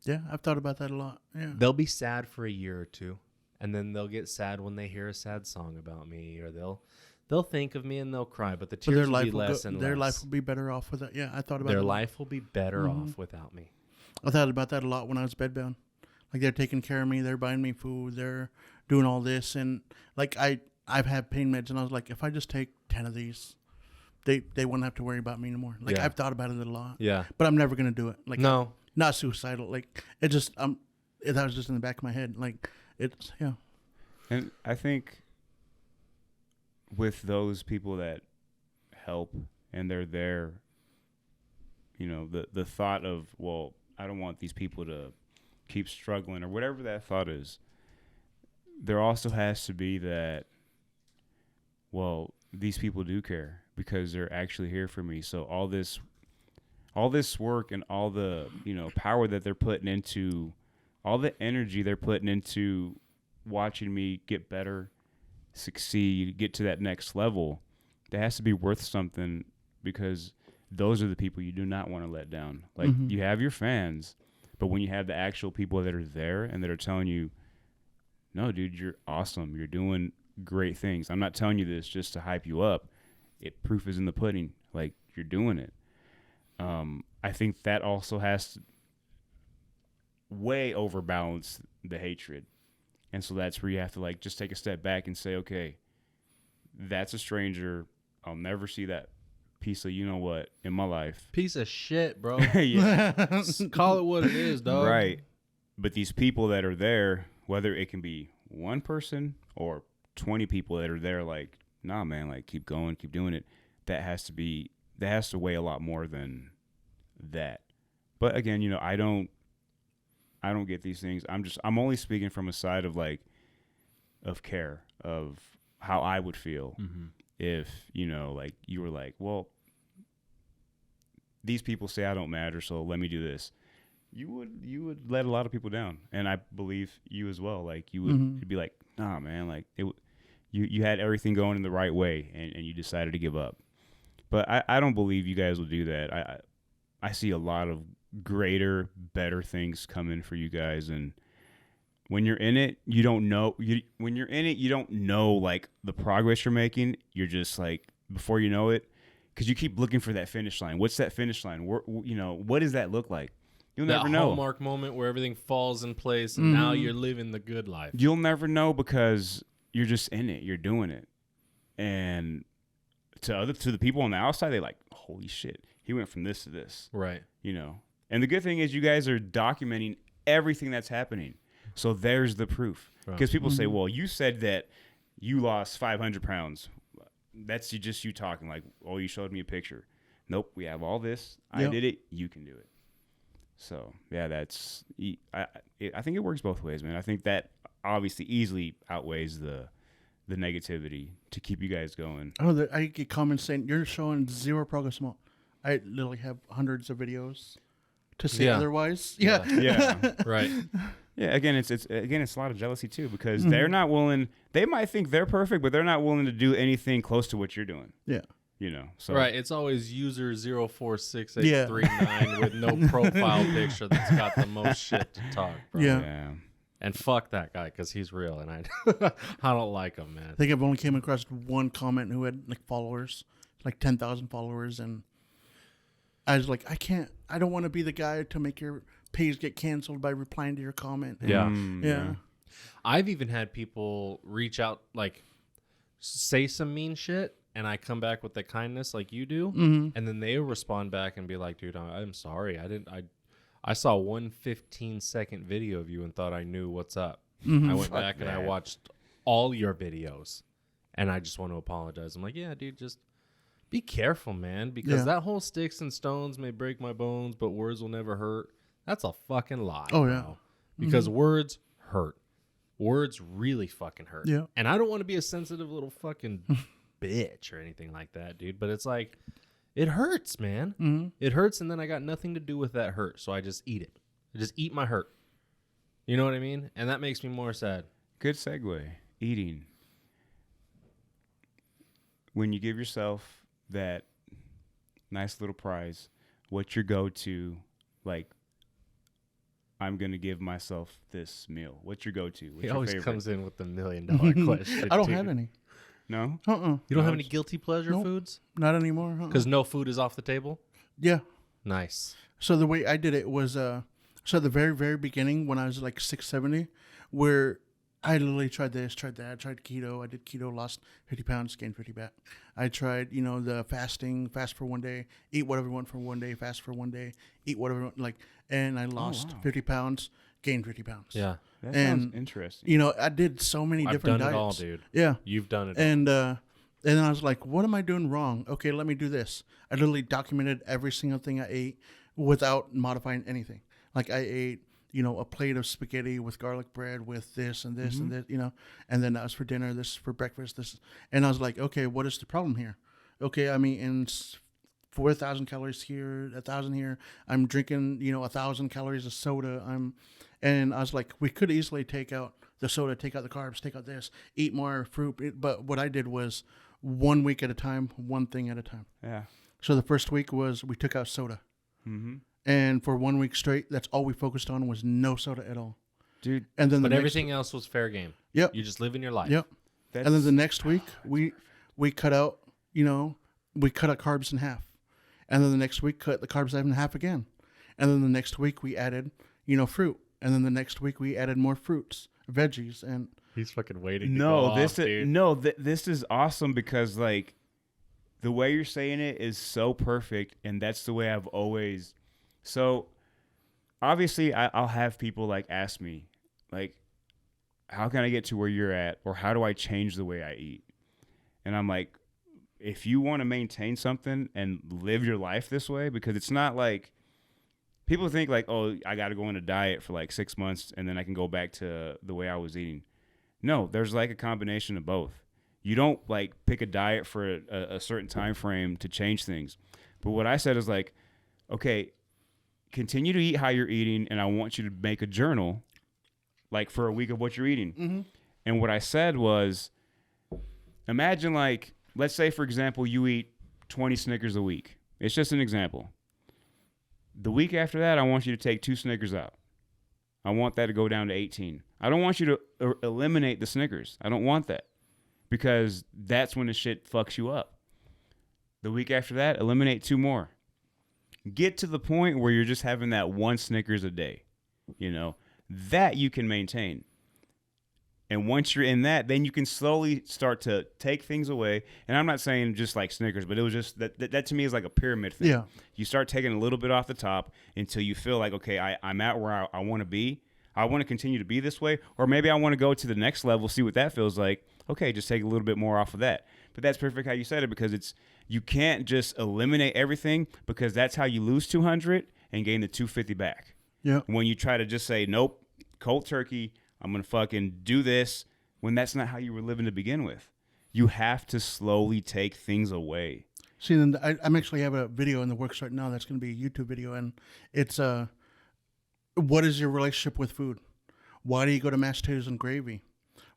Yeah, I've thought about that a lot. Yeah. They'll be sad for a year or two, and then they'll get sad when they hear a sad song about me, or they'll think of me and they'll cry, but the tears will be less and less. Their life will be better off without. Yeah, I thought about their life will be better off without me. I thought about that a lot when I was bedbound. Like, they're taking care of me, they're buying me food, they're doing all this, and like I've had pain meds, and I was like, if I just take 10 of these, they wouldn't have to worry about me anymore. Like, I've thought about it a lot. Yeah, but I'm never gonna do it. Like, no, not suicidal. Like, it just that was just in the back of my head. Like, it's And I think with those people that help and they're there, you know, the thought of, well, I don't want these people to keep struggling or whatever that thought is, there also has to be that, well, these people do care because they're actually here for me. So all this work and all the, you know, power that they're putting into, all the energy they're putting into watching me get better, succeed, get to that next level, that has to be worth something, because those are the people you do not want to let down. Like, you have your fans, but when you have the actual people that are there and that are telling you, no, dude, you're awesome, you're doing great things. I'm not telling you this just to hype you up. Proof is in the pudding. Like, you're doing it. I think that also has to way overbalance the hatred. And so that's where you have to, like, just take a step back and say, okay, that's a stranger. I'll never see that piece of you-know-what in my life. Piece of shit, bro. Yeah. Call it what it is, dog. Right. But these people that are there, whether it can be one person or 20 people that are there, like, nah, man, like, keep going, keep doing it. That has to weigh a lot more than that. But again, you know, I don't I don't get these things. I'm only speaking from a side of like, of care, of how I would feel if, you know, like you were like, well, these people say I don't matter, so let me do this. You would let a lot of people down, and I believe you as well. Like you would be like, nah, man, like you had everything going in the right way, and you decided to give up. But I don't believe you guys will do that. I see a lot of greater, better things coming for you guys, and when you're in it, you don't know. When you're in it, you don't know like the progress you're making. You're just like, before you know it, because you keep looking for that finish line. What's that finish line? You know, what does that look like? You'll that never know. Hallmark moment where everything falls in place, and now you're living the good life. You'll never know because you're just in it. You're doing it, and to the people on the outside, they're like, "Holy shit, he went from this to this." Right. You know. And the good thing is, you guys are documenting everything that's happening. So there's the proof. Because people say, "Well, you said that you lost 500 pounds." That's just you talking. Like, "Oh, you showed me a picture." Nope, we have all this. I did it. You can do it. So yeah, that's. I think it works both ways, man. I think that obviously easily outweighs the negativity to keep you guys going. Oh, I get comments saying you're showing zero progress. I literally have hundreds of videos to say otherwise. Yeah. Right. Yeah. Again, it's a lot of jealousy too, because they're not willing. They might think they're perfect, but they're not willing to do anything close to what you're doing. Yeah. You know. So right. It's always user 046839 with no profile picture that's got the most shit to talk. Bro. Yeah. And fuck that guy, because he's real, and I don't like him, man. I think I've only came across one comment who had like followers, like 10,000 followers, and I was like, I don't want to be the guy to make your page get canceled by replying to your comment. And yeah. I've even had people reach out, like, say some mean shit, and I come back with the kindness like you do, and then they respond back and be like, dude, I'm sorry. I saw one 15-second video of you and thought I knew what's up. I went back and I watched all your videos, and I just want to apologize. I'm like, yeah, dude, just be careful, man, because that whole sticks and stones may break my bones, but words will never hurt. That's a fucking lie. Oh, yeah. Bro. Because words hurt. Words really fucking hurt. Yeah. And I don't want to be a sensitive little fucking bitch or anything like that, dude. But it's like, it hurts, man. It hurts, and then I got nothing to do with that hurt, so I just eat it. I just eat my hurt. You know what I mean? And that makes me more sad. Good segue. Eating. When you give yourself that nice little prize, what's your go-to, like, I'm going to give myself this meal? What's your go-to? What's He your always favorite? comes in with the $1 million question. I don't dude. have any. No? You You don't have any guilty pleasure Nope. foods? Not anymore. Because no food is off the table? Yeah. Nice. So the way I did it was, so at the very, very beginning when I was like 670, where I literally tried this, tried that, I tried keto. I did keto, lost 50 pounds, gained 50 back. I tried, the fast for one day, eat whatever you want for one day, fast for one day, eat whatever you want, and I lost 50 pounds, gained 50 pounds. Yeah. That sounds interesting. I did so many I've different done diets. it all, dude. Yeah. You've done it all. And then I was like, what am I doing wrong? Okay, let me do this. I literally documented every single thing I ate without modifying anything. Like I ate, a plate of spaghetti with garlic bread with this and this and this, and then that was for dinner, this for breakfast, this. And I was like, okay, what is the problem here? Okay, I'm eating 4,000 calories here, 1,000 here. I'm drinking, 1,000 calories of soda. And I was like, we could easily take out the soda, take out the carbs, take out this, eat more fruit. But what I did was 1 week at a time, one thing at a time. Yeah. So the first week was we took out soda. And for 1 week straight, that's all we focused on was no soda at all. Dude. And then but everything else was fair game. Yep. You just living your life. Yep. And then the next week, we cut out, we cut out carbs in half. And then the next week, cut the carbs in half again. And then the next week, we added, fruit. And then the next week, we added more fruits, veggies, and He's fucking waiting. This is awesome because like the way you're saying it is so perfect, and that's the way I've always. So obviously, I'll have people like ask me, like, how can I get to where you're at, or how do I change the way I eat? And I'm like, if you want to maintain something and live your life this way, because it's not like people think like, oh, I got to go on a diet for like 6 months and then I can go back to the way I was eating. No, there's like a combination of both. You don't like pick a diet for a certain time frame to change things. But what I said is like, okay, continue to eat how you're eating, and I want you to make a journal like for a week of what you're eating. Mm-hmm. And what I said was, imagine like, let's say, for example, you eat 20 Snickers a week. It's just an example. The week after that, I want you to take 2 Snickers out. I want that to go down to 18. I don't want you to eliminate the Snickers. I don't want that, because that's when the shit fucks you up. The week after that, eliminate 2 more. Get to the point where you're just having that 1 Snickers a day. You know, that you can maintain. And once you're in that, then you can slowly start to take things away. And I'm not saying just like Snickers, but it was just that to me is like a pyramid thing. Yeah. You start taking a little bit off the top until you feel like, okay, I'm at where I want to be. I want to continue to be this way. Or maybe I want to go to the next level, see what that feels like. Okay, just take a little bit more off of that. But that's perfect how you said it, because you can't just eliminate everything, because that's how you lose 200 and gain the 250 back. Yeah. When you try to just say, nope, cold turkey, I'm going to fucking do this, when that's not how you were living to begin with. You have to slowly take things away. See, then I'm actually have a video in the works right now that's going to be a YouTube video, and it's what is your relationship with food? Why do you go to mashed potatoes and gravy?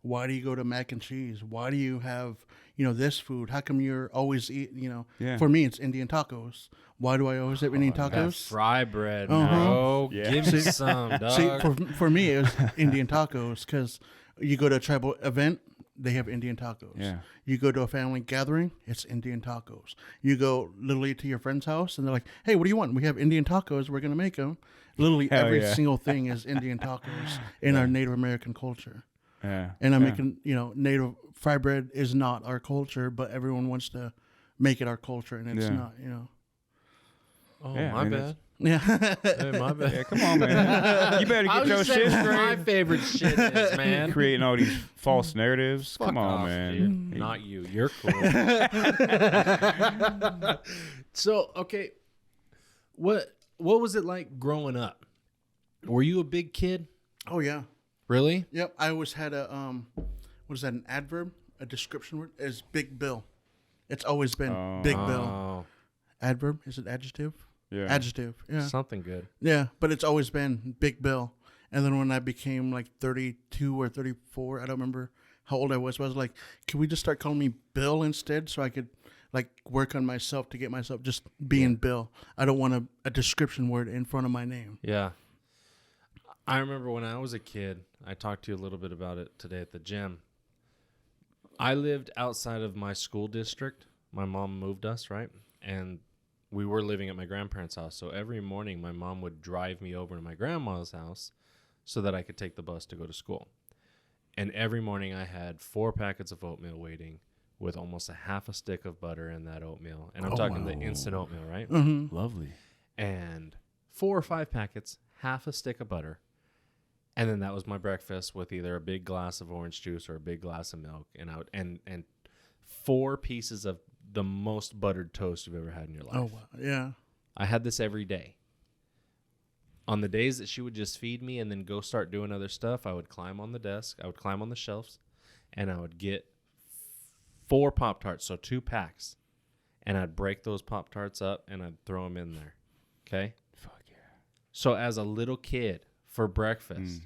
Why do you go to mac and cheese? Why do you have, this food? How come you're always eat, Yeah. For me, it's Indian tacos. Why do I always have Indian That tacos? fry bread, Uh-huh. bro. Yeah. Give me some, dog. See, for me, it was Indian tacos, because you go to a tribal event, they have Indian tacos. Yeah. You go to a family gathering, it's Indian tacos. You go literally to your friend's house, and they're like, hey, what do you want? We have Indian tacos. We're going to make them. Literally Hell every yeah. single thing is Indian tacos in our Native American culture. Yeah. And I'm Yeah. making, Native fry bread is not our culture, but everyone wants to make it our culture, and it's Yeah. not, Oh, Yeah, my I mean, bad. Yeah. Hey, my bad. Yeah, come on, man. You better I get was your just saying shit what my straight. favorite shit is, man. Creating all these false narratives. Fuck Come on, off, man. dude. Not you. You're cool. So, okay, what was it like growing up? Were you a big kid? Oh, yeah. Really? Yep. I always had a, what is that, an adverb? A description word? Is Big Bill. It's always been Big Bill. Oh, Adverb? Is it adjective? Yeah. Adjective. Yeah. something good. Yeah, but it's always been Big Bill. And then when I became like 32 or 34, I don't remember how old I was, but I was like, can we just start calling me Bill instead, so I could like work on myself to get myself just being Bill. I don't want a description word in front of my name. Yeah. I remember when I was a kid, I talked to you a little bit about it today at the gym. I lived outside of my school district. My mom moved us, right? And we were living at my grandparents' house. So every morning, my mom would drive me over to my grandma's house so that I could take the bus to go to school. And every morning, I had 4 packets of oatmeal waiting with almost a half a stick of butter in that oatmeal. And I'm talking the instant oatmeal, right? Mm-hmm. Lovely. And 4 or 5 packets, half a stick of butter. And then that was my breakfast with either a big glass of orange juice or a big glass of milk, and and 4 pieces of the most buttered toast you've ever had in your life. Oh, wow. Yeah. I had this every day. On the days that she would just feed me and then go start doing other stuff, I would climb on the desk, I would climb on the shelves, and I would get 4 Pop-Tarts, so 2 packs, and I'd break those Pop-Tarts up and I'd throw them in there. Okay? Fuck yeah. So as a little kid, for breakfast,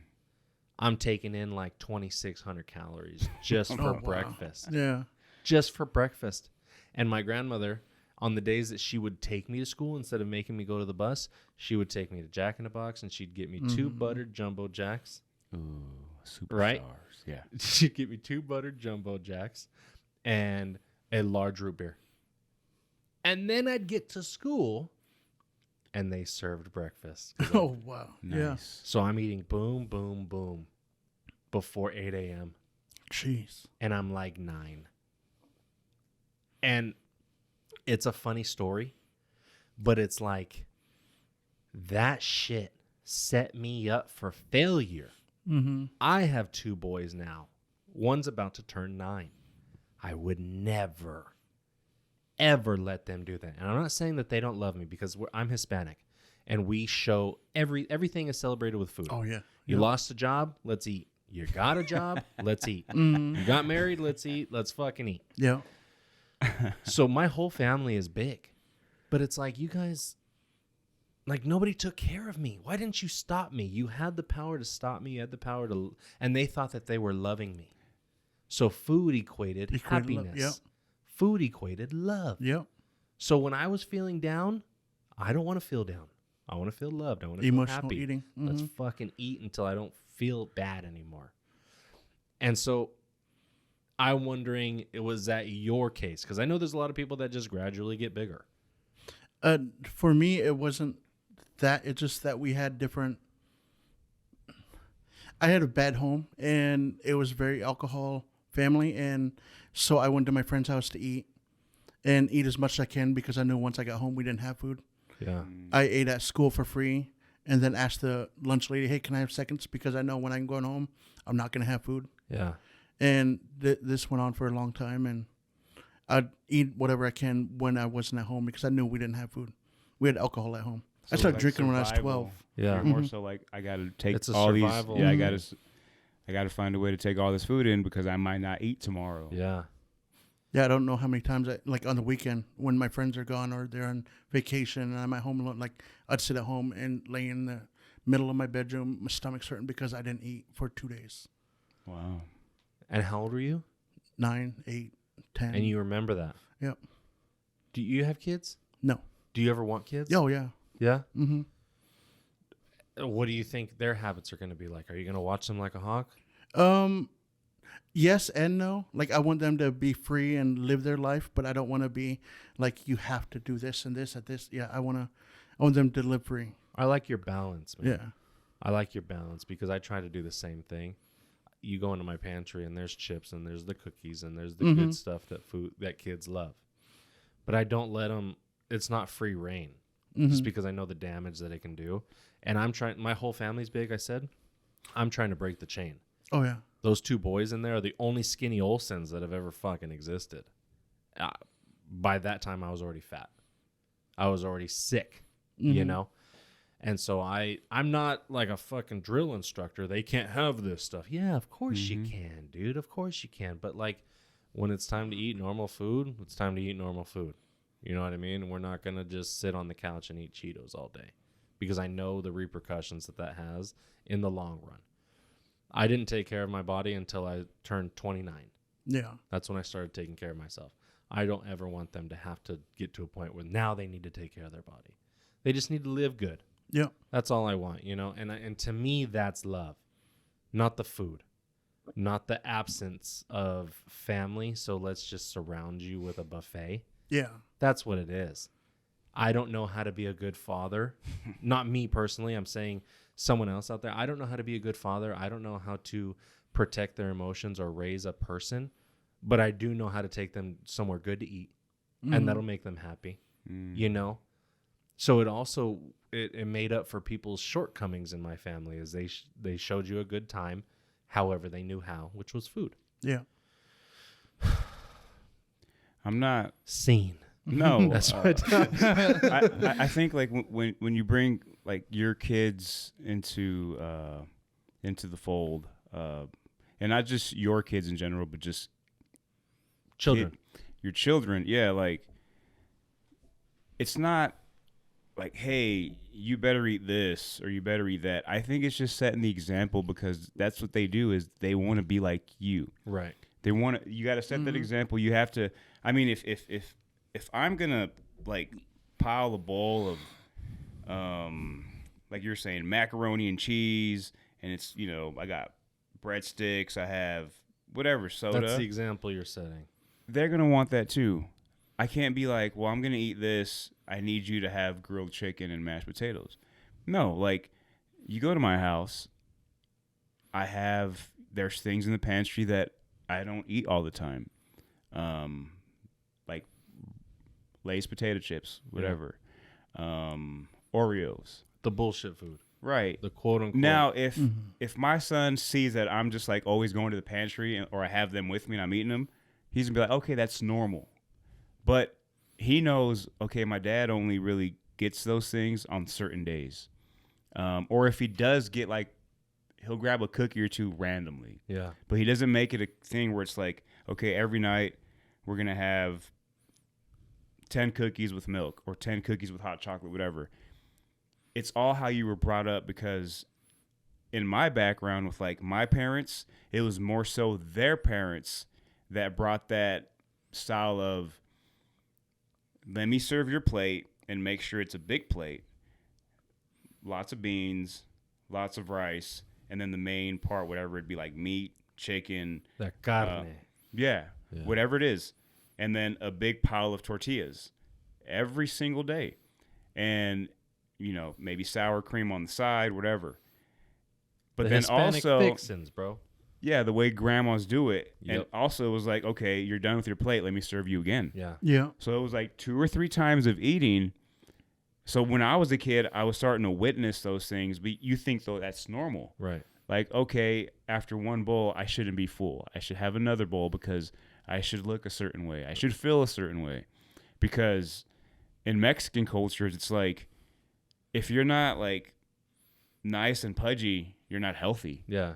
I'm taking in like 2,600 calories just for wow. breakfast. Yeah. Just for breakfast. And my grandmother, on the days that she would take me to school, instead of making me go to the bus, she would take me to Jack in the Box and she'd get me 2 buttered jumbo jacks. Ooh, superstars. Right? Yeah. She'd get me 2 buttered jumbo jacks and a large root beer. And then I'd get to school and they served breakfast. Oh, wow. Nice. Yeah. So I'm eating boom, boom, boom before 8 a.m. Jeez. And I'm like 9. And it's a funny story, but it's like that shit set me up for failure. Mm-hmm. I have 2 boys now. One's about to turn 9. I would never, ever let them do that. And I'm not saying that they don't love me, because I'm Hispanic. and we show everything is celebrated with food. Oh yeah. You lost a job, let's eat. You got a job, let's eat. You got married, let's eat. Let's fucking eat. Yeah. So my whole family is big, but it's like, you guys, like, nobody took care of me. Why didn't you stop me? You had the power to stop me. You had the power to, and they thought that they were loving me. So food equated happiness. Love. Yep. Food equated love. Yep. So when I was feeling down, I don't want to feel down. I want to feel loved. I want to feel Emotional happy. eating. Let's fucking eat until I don't feel bad anymore. And so I'm wondering, was that your case? Because I know there's a lot of people that just gradually get bigger. For me, it wasn't that. It's just that we had different. I had a bad home, and it was very alcohol family, and so I went to my friend's house to eat as much as I can, because I knew once I got home we didn't have food. Yeah. I ate at school for free, and then asked the lunch lady, "Hey, can I have seconds? Because I know when I'm going home, I'm not gonna have food." Yeah. And this went on for a long time, and I'd eat whatever I can when I wasn't at home, because I knew we didn't have food. We had alcohol at home. So I started like drinking when I was survival. 12. Yeah. You're more so like, I gotta take It's a all survival. these. Yeah, I gotta find a way to take all this food in because I might not eat tomorrow. Yeah. Yeah, I don't know how many times like on the weekend when my friends are gone or they're on vacation and I'm at home alone, like I'd sit at home and lay in the middle of my bedroom, my stomach's hurting because I didn't eat for 2 days. Wow. And how old were you? 9, 8, 10. And you remember that? Yep. Do you have kids? No. Do you ever want kids? Oh, yeah. Yeah? Mm-hmm. What do you think their habits are going to be like? Are you going to watch them like a hawk? Yes and no. Like, I want them to be free and live their life, but I don't want to be like, you have to do this and this at this. Yeah, I want them to live free. I like your balance, man. Yeah. I like your balance because I try to do the same thing. You go into my pantry and there's chips and there's the cookies and there's the good stuff that kids love. But I don't let them, it's not free reign. Just because I know the damage that it can do. And I'm trying, my whole family's big, I said. I'm trying to break the chain. Oh, yeah. Those two boys in there are the only skinny Olsons that have ever fucking existed. By that time, I was already fat. I was already sick, you know? And so I'm not like a fucking drill instructor. They can't have this stuff. Yeah, of course you can, dude. Of course you can. But like when it's time to eat normal food, it's time to eat normal food. You know what I mean? We're not going to just sit on the couch and eat Cheetos all day because I know the repercussions that has in the long run. I didn't take care of my body until I turned 29. Yeah. That's when I started taking care of myself. I don't ever want them to have to get to a point where now they need to take care of their body. They just need to live good. Yeah. That's all I want, you know? And to me, that's love, not the food, not the absence of family. So let's just surround you with a buffet. Yeah. That's what it is. I don't know how to be a good father. Not me personally. I'm saying someone else out there. I don't know how to be a good father. I don't know how to protect their emotions or raise a person, but I do know how to take them somewhere good to eat, and that'll make them happy, you know? So it also, it made up for people's shortcomings in my family as they showed you a good time, however they knew how, which was food. Yeah. I'm not Seen. No, That's what I think like when you bring like your kids into the fold, and not just your kids in general, but just children. Your children, yeah, like it's not like, hey, you better eat this or you better eat that. I think it's just setting the example because that's what they do is they want to be like you. Right. They want to. You got to set that example. You have to. I mean, if I'm gonna like pile a bowl of, like you're saying, macaroni and cheese, and it's I got breadsticks, I have whatever soda. That's the example you're setting. They're gonna want that too. I can't be like, well, I'm gonna eat this. I need you to have grilled chicken and mashed potatoes. No, like you go to my house. There's things in the pantry that I don't eat all the time. Like Lay's potato chips, whatever. Oreos. The bullshit food. Right. The quote unquote. Now, if my son sees that I'm just like always going to the pantry or I have them with me and I'm eating them, he's going to be like, okay, that's normal. But he knows, okay, my dad only really gets those things on certain days. Or if he does get like, he'll grab a cookie or two randomly. Yeah. But he doesn't make it a thing where it's like, okay, every night we're going to have 10 cookies with milk or 10 cookies with hot chocolate, whatever. It's all how you were brought up, because in my background with like my parents, it was more so their parents that brought that style of, let me serve your plate and make sure it's a big plate. Lots of beans, lots of rice, and then the main part, whatever it'd be, like meat, chicken. That carne. Yeah, whatever it is. And then a big pile of tortillas every single day. And, you know, maybe sour cream on the side, whatever. But the then Hispanic also, fixins, bro. yeah, the way grandmas do it. Yep. And also it was like, okay, you're done with your plate. Let me serve you again. Yeah. Yeah. So it was like 2 or 3 times of eating. So when I was a kid, I was starting to witness those things. But you think, though, that's normal. Right. Like, okay, after one bowl, I shouldn't be full. I should have another bowl because I should look a certain way. I should feel a certain way. Because in Mexican cultures, it's like, if you're not like nice and pudgy, you're not healthy. Yeah.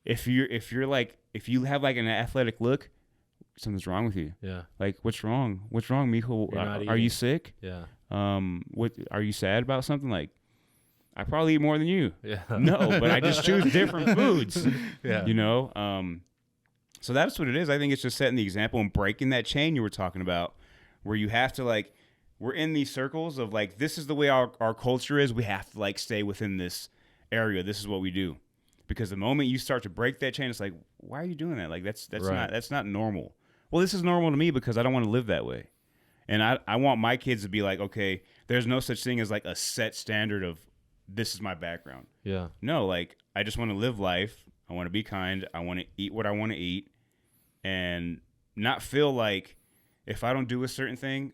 If you have like an athletic look, something's wrong with you. Yeah. Like, what's wrong? What's wrong, mijo? You're not Are you eating. sick? Yeah. What are you sad about something? Like, I probably eat more than you. Yeah. No, but I just choose different foods. Yeah. You know? So that's what it is. I think it's just setting the example and breaking that chain you were talking about, where you have to, like, we're in these circles of like, this is the way our culture is. We have to like stay within this area. This is what we do. Because the moment you start to break that chain, it's like, why are you doing that? Like, that's Right. that's not normal. Well, this is normal to me because I don't want to live that way. And I want my kids to be like, okay, there's no such thing as like a set standard of this is my background. Yeah. No, like, I just want to live life. I want to be kind. I want to eat what I want to eat and not feel like if I don't do a certain thing,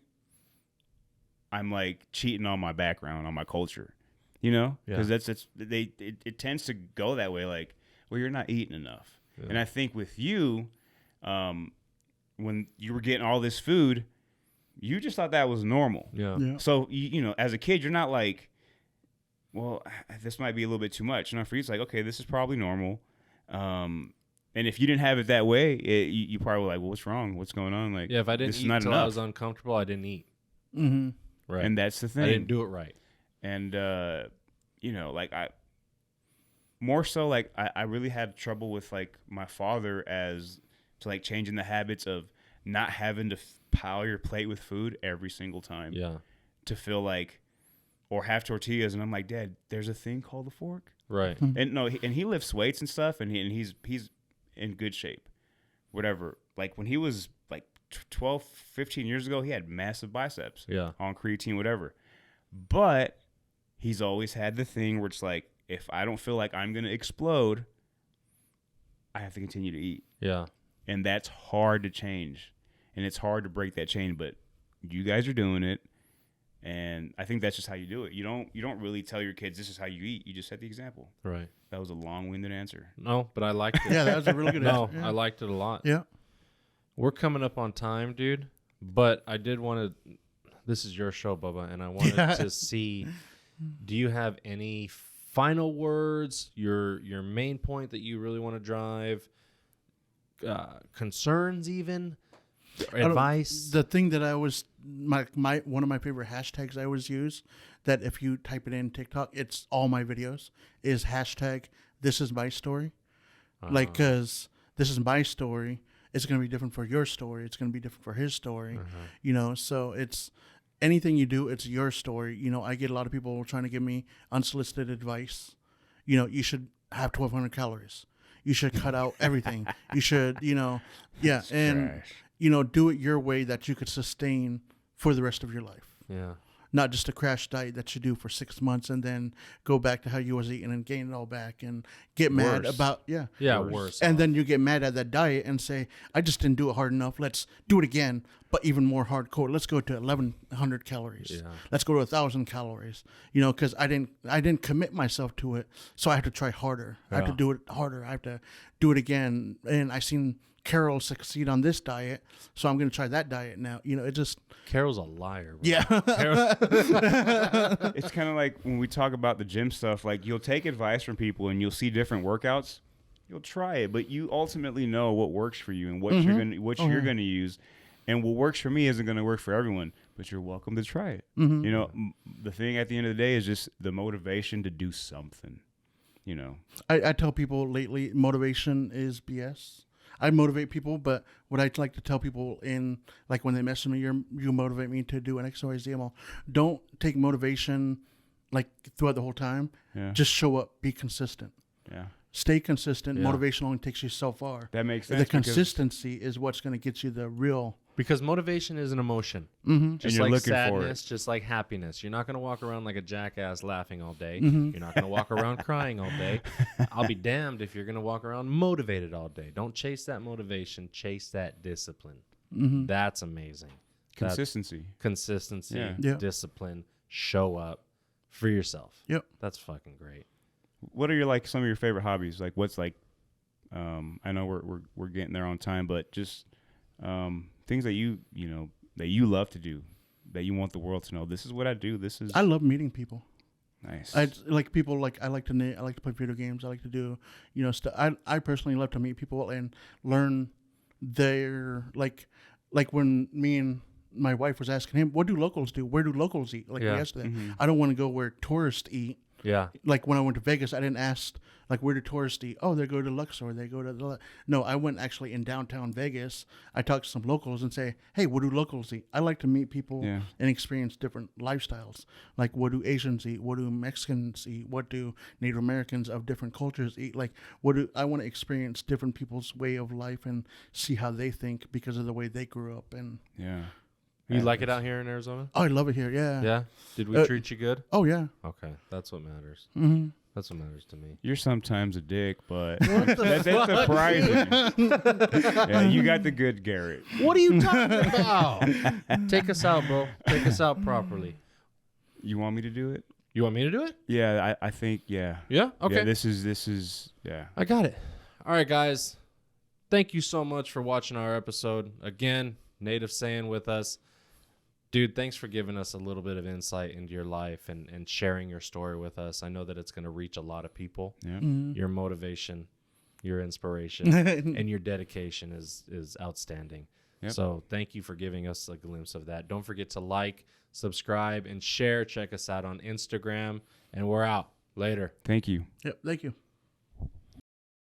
I'm like cheating on my background, on my culture, you know? Because it tends to go that way. Like, well, you're not eating enough. Yeah. And I think with you, when you were getting all this food, you just thought that was normal. Yeah. So, you know, as a kid, you're not like, well, this might be a little bit too much. You know, for you, it's like, okay, this is probably normal. And if you didn't have it that way, you probably were like, well, what's wrong? What's going on? Like, Yeah. If I didn't this eat is not until enough. I was uncomfortable, I didn't eat. Mm-hmm. Right. And that's the thing. I didn't do it right. And, you know, like more so like I really had trouble with like my father as to like changing the habits of not having to pile your plate with food every single time. Yeah. To feel like, or have tortillas. And I'm like, Dad, there's a thing called a fork. Right. And no, he lifts weights and stuff, and he's in good shape, whatever. Like when he was like 12, 15 years ago, he had massive biceps. Yeah. On creatine, whatever. But he's always had the thing where it's like, if I don't feel like I'm gonna explode, I have to continue to eat. Yeah. And that's hard to change, and it's hard to break that chain. But you guys are doing it. And I think that's just how you do it. You don't really tell your kids this is how you eat. You just set the example. Right. That was a long-winded answer. No, but I liked it. Yeah, that was a really good No, answer. Yeah. I liked it a lot. Yeah. We're coming up on time, dude. But I did want to. This is your show, Bubba, and I wanted to see. Do you have any final words? Your main point that you really want to drive? Concerns, even advice. The thing that I was my one of my favorite hashtags I always use, that if you type it in TikTok, it's all my videos, is hashtag this is my story. Like, because this is my story, it's going to be different for your story. It's going to be different for his story. You know, so it's anything you do, it's your story. You know, I get a lot of people trying to give me unsolicited advice. You know, you should have 1,200 calories. You should cut out everything. You should, you know, yeah. That's and, trash. you know, do it your way that you could sustain for the rest of your life. Yeah. Not just a crash diet that you do for 6 months and then go back to how you was eating and gain it all back and get mad Worse. about, yeah. Worse. And then you get mad at that diet and say, I just didn't do it hard enough. Let's do it again, but even more hardcore. Let's go to 1,100 calories. Yeah. Let's go to 1,000 calories. You know, because I didn't commit myself to it, so I have to try harder. I have to do it harder. I have to do it again. And I seen Carol succeed on this diet, so I'm going to try that diet now. You know, it just Carol's a liar. Bro. yeah. It's kind of like when we talk about the gym stuff, like you'll take advice from people and you'll see different workouts. You'll try it, but you ultimately know what works for you and what you're going to use. And what works for me isn't going to work for everyone, but you're welcome to try it. You know, the thing at the end of the day is just the motivation to do something, you know. I tell people lately, motivation is BS. I motivate people, but what I like to tell people in, like when they message me, you motivate me to do an XYZ. I'm all, don't take motivation like throughout the whole time. Yeah. Just show up, be consistent. Yeah. Stay consistent. Yeah. Motivation only takes you so far. That makes sense. The consistency is what's going to get you the real. Because motivation is an emotion. And Just you're like looking for sadness, it. just like happiness. You're not going to walk around like a jackass laughing all day. Mm-hmm. You're not going to walk around crying all day. I'll be damned if you're going to walk around motivated all day. Don't chase that motivation. Chase that discipline. Mm-hmm. That's amazing. Consistency. Consistency, Yeah. discipline, show up for yourself. Yep. That's fucking great. What are some of your favorite hobbies? Like what's like, I know we're getting there on time, but just things that you love to do, that you want the world to know. This is what I do. This is I love meeting people. nice. I like people. Like I like to knit. I like to play video games. I like to do, stuff. I personally love to meet people and learn their like when me and my wife was asking him, what do locals do? Where do locals eat? Like Yeah. yesterday, I don't want to go where tourists eat. Yeah. Like when I went to Vegas, I didn't ask like where do tourists eat? Oh, they go to Luxor. They go to no. I went actually in downtown Vegas. I talked to some locals and say, hey, what do locals eat? I like to meet people Yeah. and experience different lifestyles. Like what do Asians eat? What do Mexicans eat? What do Native Americans of different cultures eat? Like I want to experience different people's way of life and see how they think because of the way they grew up. And yeah. You like it out here in Arizona? oh, I love it here. Yeah. Yeah. Did we treat you good? Oh yeah. Okay. That's what matters. Mm-hmm. That's what matters to me. You're sometimes a dick, but that's surprising. Yeah, you got the good Garrett. What are you talking about? Take us out, bro. Take us out properly. You want me to do it? You want me to do it? Yeah, I think yeah. Yeah? Okay. Yeah, this is yeah. I got it. All right, guys. Thank you so much for watching our episode. Again, NativeSaiyan with us. Dude, thanks for giving us a little bit of insight into your life and sharing your story with us. I know that it's going to reach a lot of people. Yeah. Mm-hmm. Your motivation, your inspiration, and your dedication is outstanding. Yep. So thank you for giving us a glimpse of that. Don't forget to like, subscribe, and share. Check us out on Instagram. And we're out. Later. Thank you. Yep. Thank you.